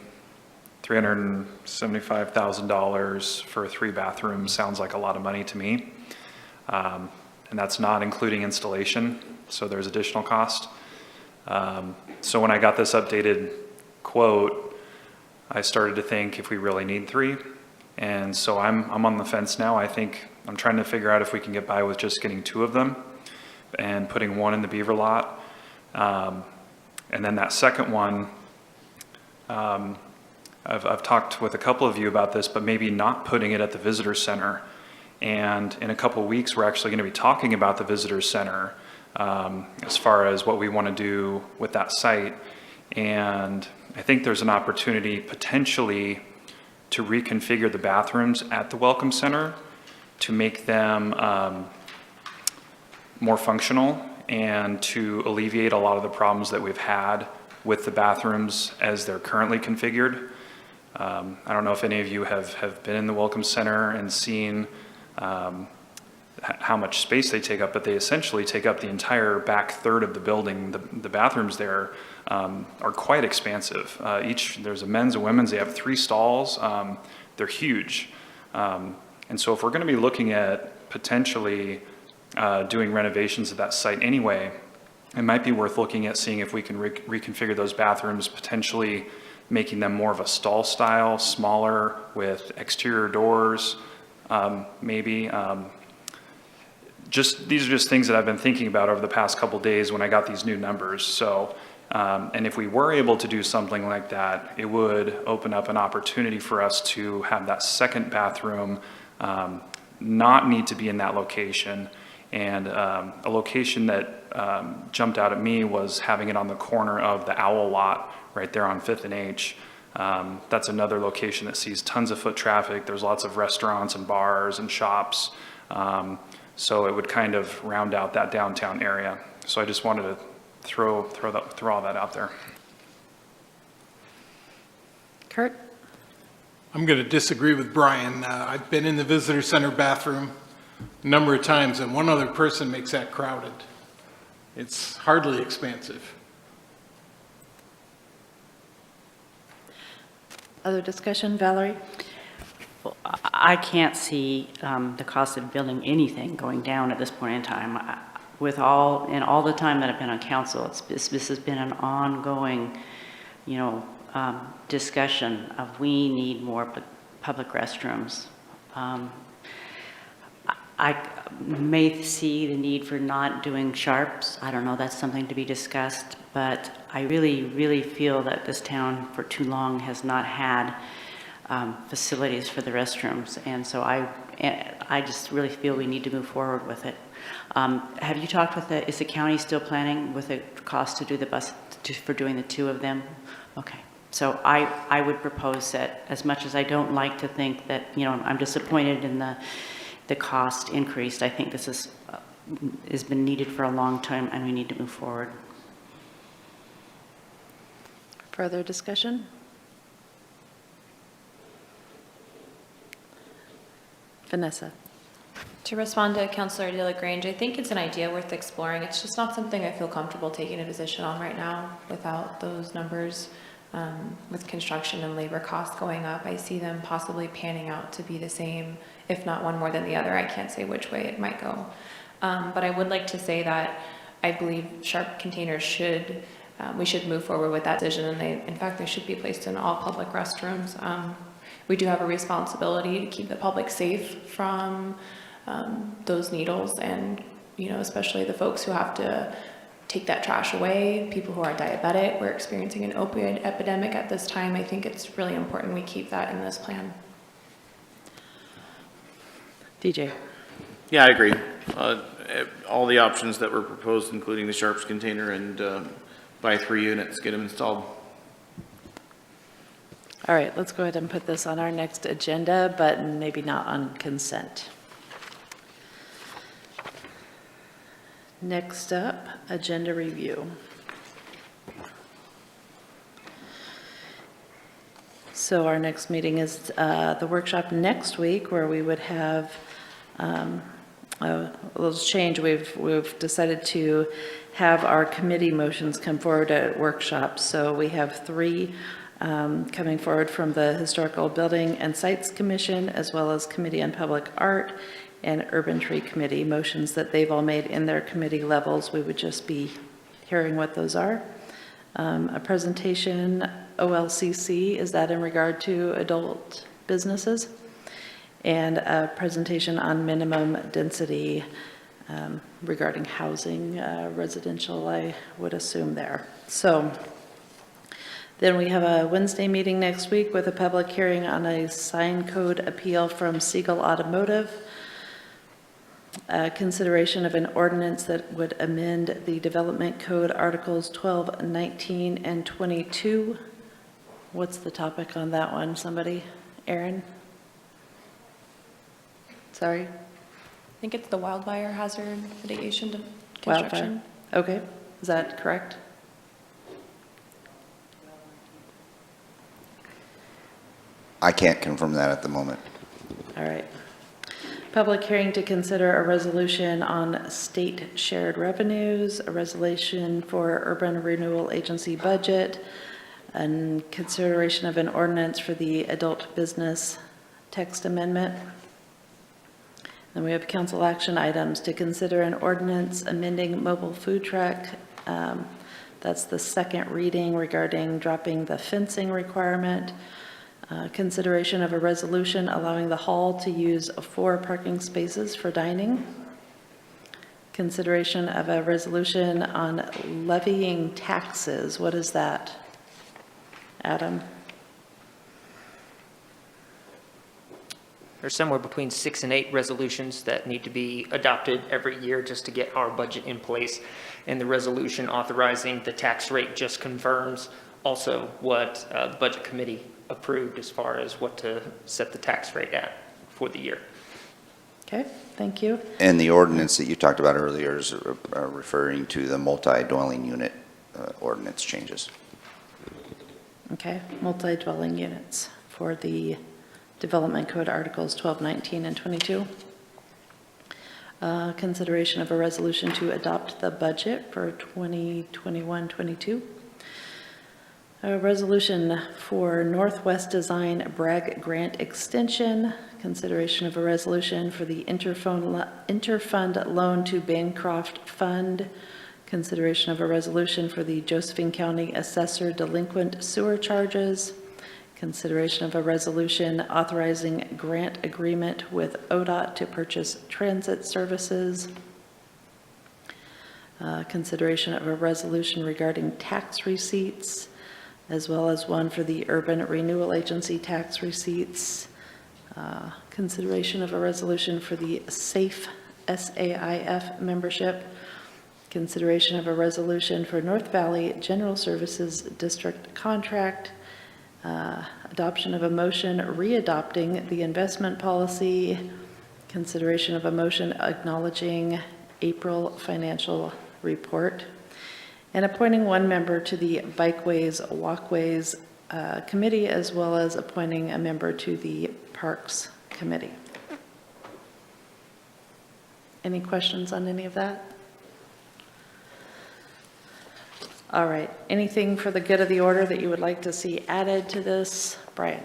$375,000 for 3 bathrooms sounds like a lot of money to me. And that's not including installation, so there's additional cost. So when I got this updated quote, I started to think if we really need 3, And so I'm on the fence now. I think I'm trying to figure out if we can get by with just getting 2 of them and putting 1 in the Beaver lot. And then that second one, I've talked with a couple of you about this, but maybe not putting it at the visitor center. And in a couple of weeks, we're actually going to be talking about the visitor center as far as what we want to do with that site. And I think there's an opportunity potentially to reconfigure the bathrooms at the Welcome Center to make them more functional and to alleviate a lot of the problems that we've had with the bathrooms as they're currently configured. I don't know if any of you have been in the Welcome Center and seen how much space they take up, but they essentially take up the entire back third of the building. The bathrooms there are quite expansive. There's a men's and women's, they have 3 stalls. They're huge. And so if we're going to be looking at potentially doing renovations at that site anyway, it might be worth looking at seeing if we can reconfigure those bathrooms, potentially making them more of a stall style, smaller with exterior doors, maybe. These are just things that I've been thinking about over the past couple days when I got these new numbers. So, and if we were able to do something like that, it would open up an opportunity for us to have that second bathroom not need to be in that location. And a location that jumped out at me was having it on the corner of the Owl Lot right there on 5th and H. That's another location that sees tons of foot traffic. There's lots of restaurants and bars and shops. So it would kind of round out that downtown area. So I just wanted to throw all that out there. Kurt? I'm going to disagree with Brian. I've been in the visitor center bathroom a number of times, and one other person makes that crowded. It's hardly expansive. Other discussion, Valerie? Well, I can't see the cost of building anything going down at this point in time. With all the time that I've been on council, this has been an ongoing, discussion of we need more public restrooms. I may see the need for not doing sharps. I don't know, that's something to be discussed, but I really, really feel that this town for too long has not had facilities for the restrooms, and so I just really feel we need to move forward with it. Have you talked with is the county still planning with the cost to do the bus, for doing the 2 of them? Okay, so I would propose that, as much as I don't like to think that, I'm disappointed in the cost increased, I think this has been needed for a long time and we need to move forward. Further discussion? Vanessa? To respond to Councilor De La Grange, I think it's an idea worth exploring. It's just not something I feel comfortable taking a position on right now without those numbers. With construction and labor costs going up, I see them possibly panning out to be the same, if not one more than the other. I can't say which way it might go. But I would like to say that I believe sharp containers we should move forward with that decision, and in fact, they should be placed in all public restrooms. We do have a responsibility to keep the public safe from those needles, and especially the folks who have to take that trash away, people who are diabetic. We're experiencing an opioid epidemic at this time. I think it's really important we keep that in this plan. DJ? Yeah, I agree. All the options that were proposed, including the sharps container, and buy 3 units, get them installed. All right, let's go ahead and put this on our next agenda, but maybe not on consent. Next up, agenda review. So our next meeting is the workshop next week, where we would have a little change. We've decided to have our committee motions come forward at workshops. So we have 3 coming forward from the Historical Building and Sites Commission, as well as Committee on Public Art and Urban Tree Committee, motions that they've all made in their committee levels. We would just be hearing what those are. A presentation, OLCC, is that in regard to adult businesses? and a presentation on minimum density regarding housing, residential, I would assume there. So then we have a Wednesday meeting next week with a public hearing on a sign code appeal from Siegel Automotive. Consideration of an ordinance that would amend the Development Code Articles 12, 19, and 22. What's the topic on that one? Somebody? Aaron? Sorry? I think it's the wildfire hazard mitigation Wildfire? construction. Okay, is that correct? I can't confirm that at the moment. All right. Public hearing to consider a resolution on state shared revenues, a resolution for urban renewal agency budget, and consideration of an ordinance for the adult business text amendment. Then we have council action items to consider an ordinance amending mobile food truck. That's the second reading regarding dropping the fencing requirement. Consideration of a resolution allowing the hall to use 4 parking spaces for dining. Consideration of a resolution on levying taxes. What is that, Adam? There's somewhere between 6 and 8 resolutions that need to be adopted every year just to get our budget in place. And the resolution authorizing the tax rate just confirms also what the Budget Committee approved as far as what to set the tax rate at for the year. Okay, thank you. And the ordinance that you talked about earlier is referring to the multi-dwelling unit ordinance changes. Okay, multi-dwelling units for the Development Code Articles 12, 19, and 22. Consideration of a resolution to adopt the budget for 2021-22. A resolution for Northwest Design Bragg Grant Extension. Consideration of a resolution for the interfund loan to Bancroft Fund. Consideration of a resolution for the Josephine County Assessor Delinquent Sewer Charges. Consideration of a resolution authorizing grant agreement with ODOT to purchase transit services. Consideration of a resolution regarding tax receipts, as well as one for the Urban Renewal Agency tax receipts. Consideration of a resolution for the SAFE SAIF membership. Consideration of a resolution for North Valley General Services District contract. Adoption of a motion readopting the investment policy. Consideration of a motion acknowledging April financial report. And appointing one member to the Bikeways Walkways Committee, as well as appointing a member to the Parks Committee. Any questions on any of that? All right, anything for the good of the order that you would like to see added to this? Brian?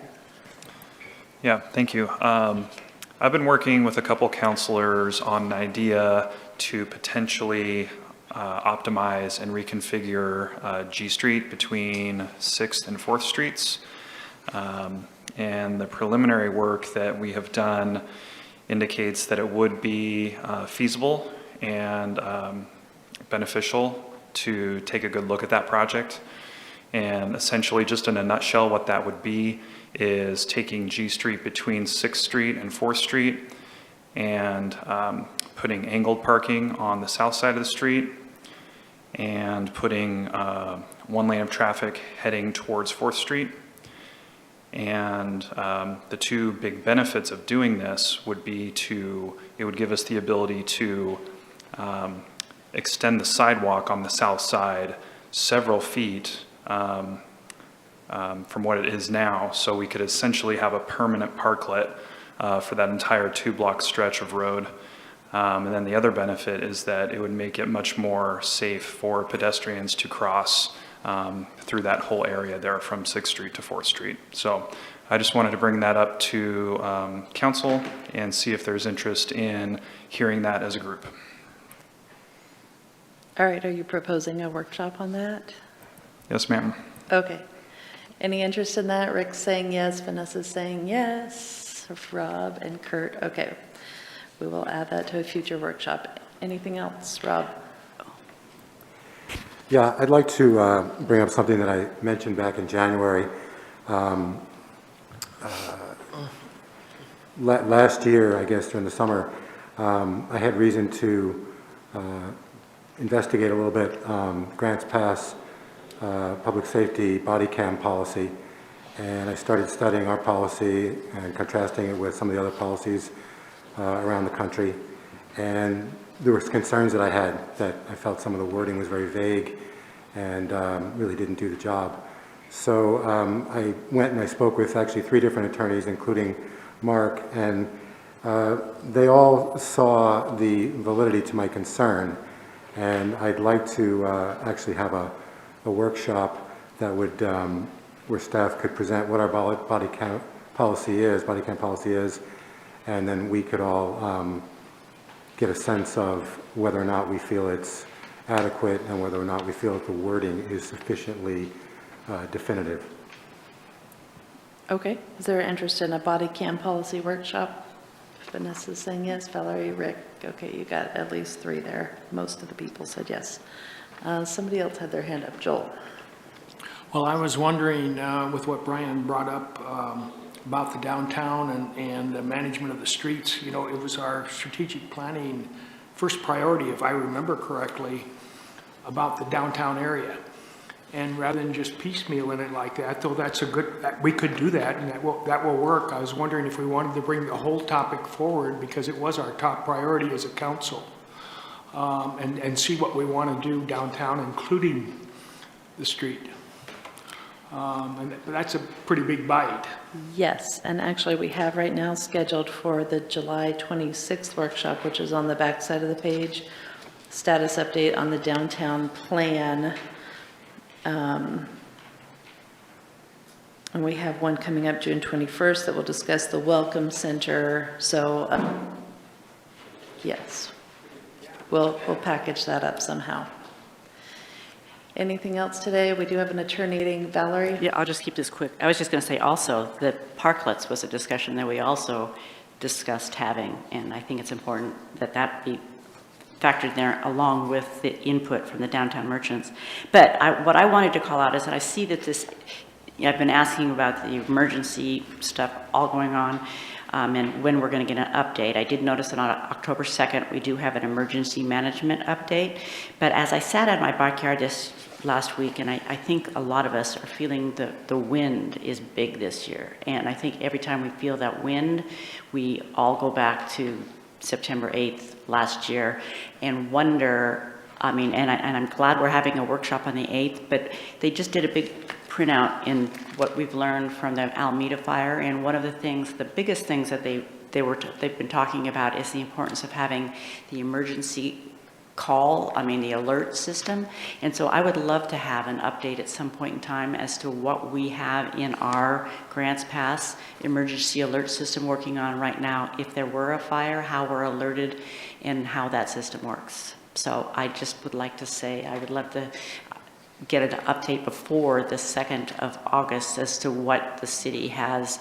Yeah, thank you. I've been working with a couple counselors on an idea to potentially optimize and reconfigure G Street between 6th and 4th Streets. And the preliminary work that we have done indicates that it would be feasible and beneficial to take a good look at that project. And essentially, just in a nutshell, what that would be is taking G Street between 6th Street and 4th Street and putting angled parking on the south side of the street and putting one lane of traffic heading towards 4th Street. And the two big benefits of doing this would be it would give us the ability to extend the sidewalk on the south side several feet from what it is now, so we could essentially have a permanent parklet for that entire 2-block stretch of road. And then the other benefit is that it would make it much more safe for pedestrians to cross through that whole area there from 6th Street to 4th Street. So I just wanted to bring that up to council and see if there's interest in hearing that as a group. All right, are you proposing a workshop on that? Yes, ma'am. Okay. Any interest in that? Rick's saying yes, Vanessa's saying yes. So Rob and Kurt, okay. We will add that to a future workshop. Anything else, Rob? Yeah, I'd like to bring up something that I mentioned back in January. Last year, I guess during the summer, I had reason to investigate a little bit Grants Pass public safety body cam policy, and I started studying our policy and contrasting it with some of the other policies around the country. And there were concerns that I had that I felt some of the wording was very vague and really didn't do the job. So I went and I spoke with actually 3 different attorneys, including Mark, and they all saw the validity to my concern. And I'd like to actually have a workshop that would, where staff could present what our body cam policy is, and then we could all get a sense of whether or not we feel it's adequate and whether or not we feel that the wording is sufficiently definitive. Okay, is there interest in a body cam policy workshop? Vanessa's saying yes, Valerie, Rick, okay, you got at least 3 there. Most of the people said yes. Somebody else had their hand up, Joel. Well, I was wondering, with what Brian brought up about the downtown and the management of the streets, you know, it was our strategic planning first priority, if I remember correctly, about the downtown area. And rather than just piecemealing it like that, though that's a good, we could do that and that will work. I was wondering if we wanted to bring the whole topic forward because it was our top priority as a council, and see what we want to do downtown, including the street. And that's a pretty big bite. Yes, and actually we have right now scheduled for the July 26th workshop, which is on the back side of the page, status update on the downtown plan. And we have one coming up June 21st that will discuss the Welcome Center. So, yes, we'll package that up somehow. Anything else today? We do have an attorney meeting. Valerie? Yeah, I'll just keep this quick. I was just going to say also that parklets was a discussion that we also discussed having, and I think it's important that that be factored there along with the input from the downtown merchants. But what I wanted to call out is that I see that this, I've been asking about the emergency stuff all going on, and when we're going to get an update. I did notice that on October 2nd, we do have an emergency management update. But as I sat at my backyard this last week, and I think a lot of us are feeling the wind is big this year. And I think every time we feel that wind, we all go back to September 8th last year and wonder, I mean, and I'm glad we're having a workshop on the 8th, but they just did a big printout in what we've learned from the Alameda fire. And one of the things, the biggest things that they've been talking about is the importance of having the emergency call, the alert system. And so I would love to have an update at some point in time as to what we have in our Grants Pass emergency alert system working on right now. If there were a fire, how we're alerted and how that system works. So I just would like to say, I would love to get an update before the 2nd of August as to what the city has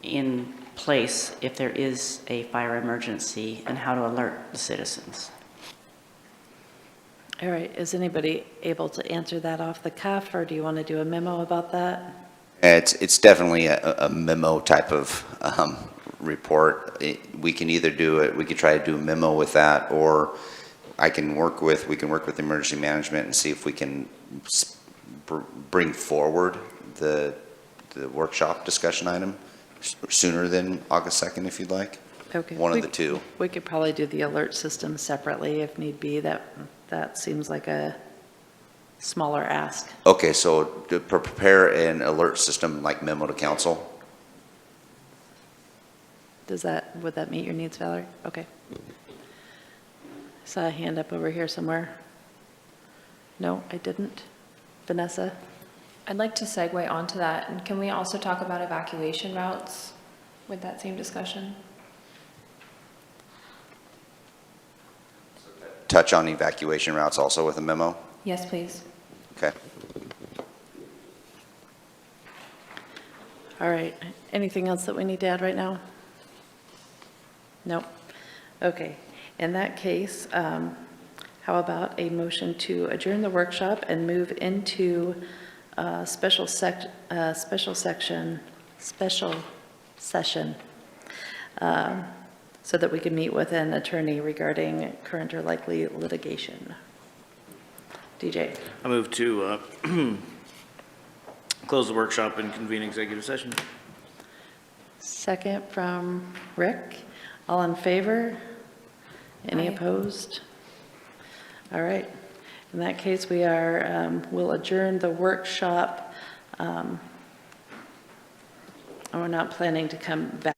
in place if there is a fire emergency and how to alert the citizens. All right, is anybody able to answer that off the cuff, or do you want to do a memo about that? It's definitely a memo type of report. We can either do it, we could try to do a memo with that, or we can work with emergency management and see if we can bring forward the workshop discussion item sooner than August 2nd, if you'd like. Okay. One of the two. We could probably do the alert system separately if need be. That seems like a smaller ask. Okay, so to prepare an alert system like memo to council. Would that meet your needs, Valerie? Okay. Saw a hand up over here somewhere. No, I didn't. Vanessa? I'd like to segue onto that. And can we also talk about evacuation routes with that same discussion? Touch on evacuation routes also with a memo? Yes, please. Okay. All right. Anything else that we need to add right now? Nope. Okay. In that case, how about a motion to adjourn the workshop and move into special session, so that we can meet with an attorney regarding current or likely litigation. DJ? I move to close the workshop and convene executive session. Second from Rick. All in favor? Any Aye. opposed? All right. In that case, we'll adjourn the workshop. And we're not planning to come back.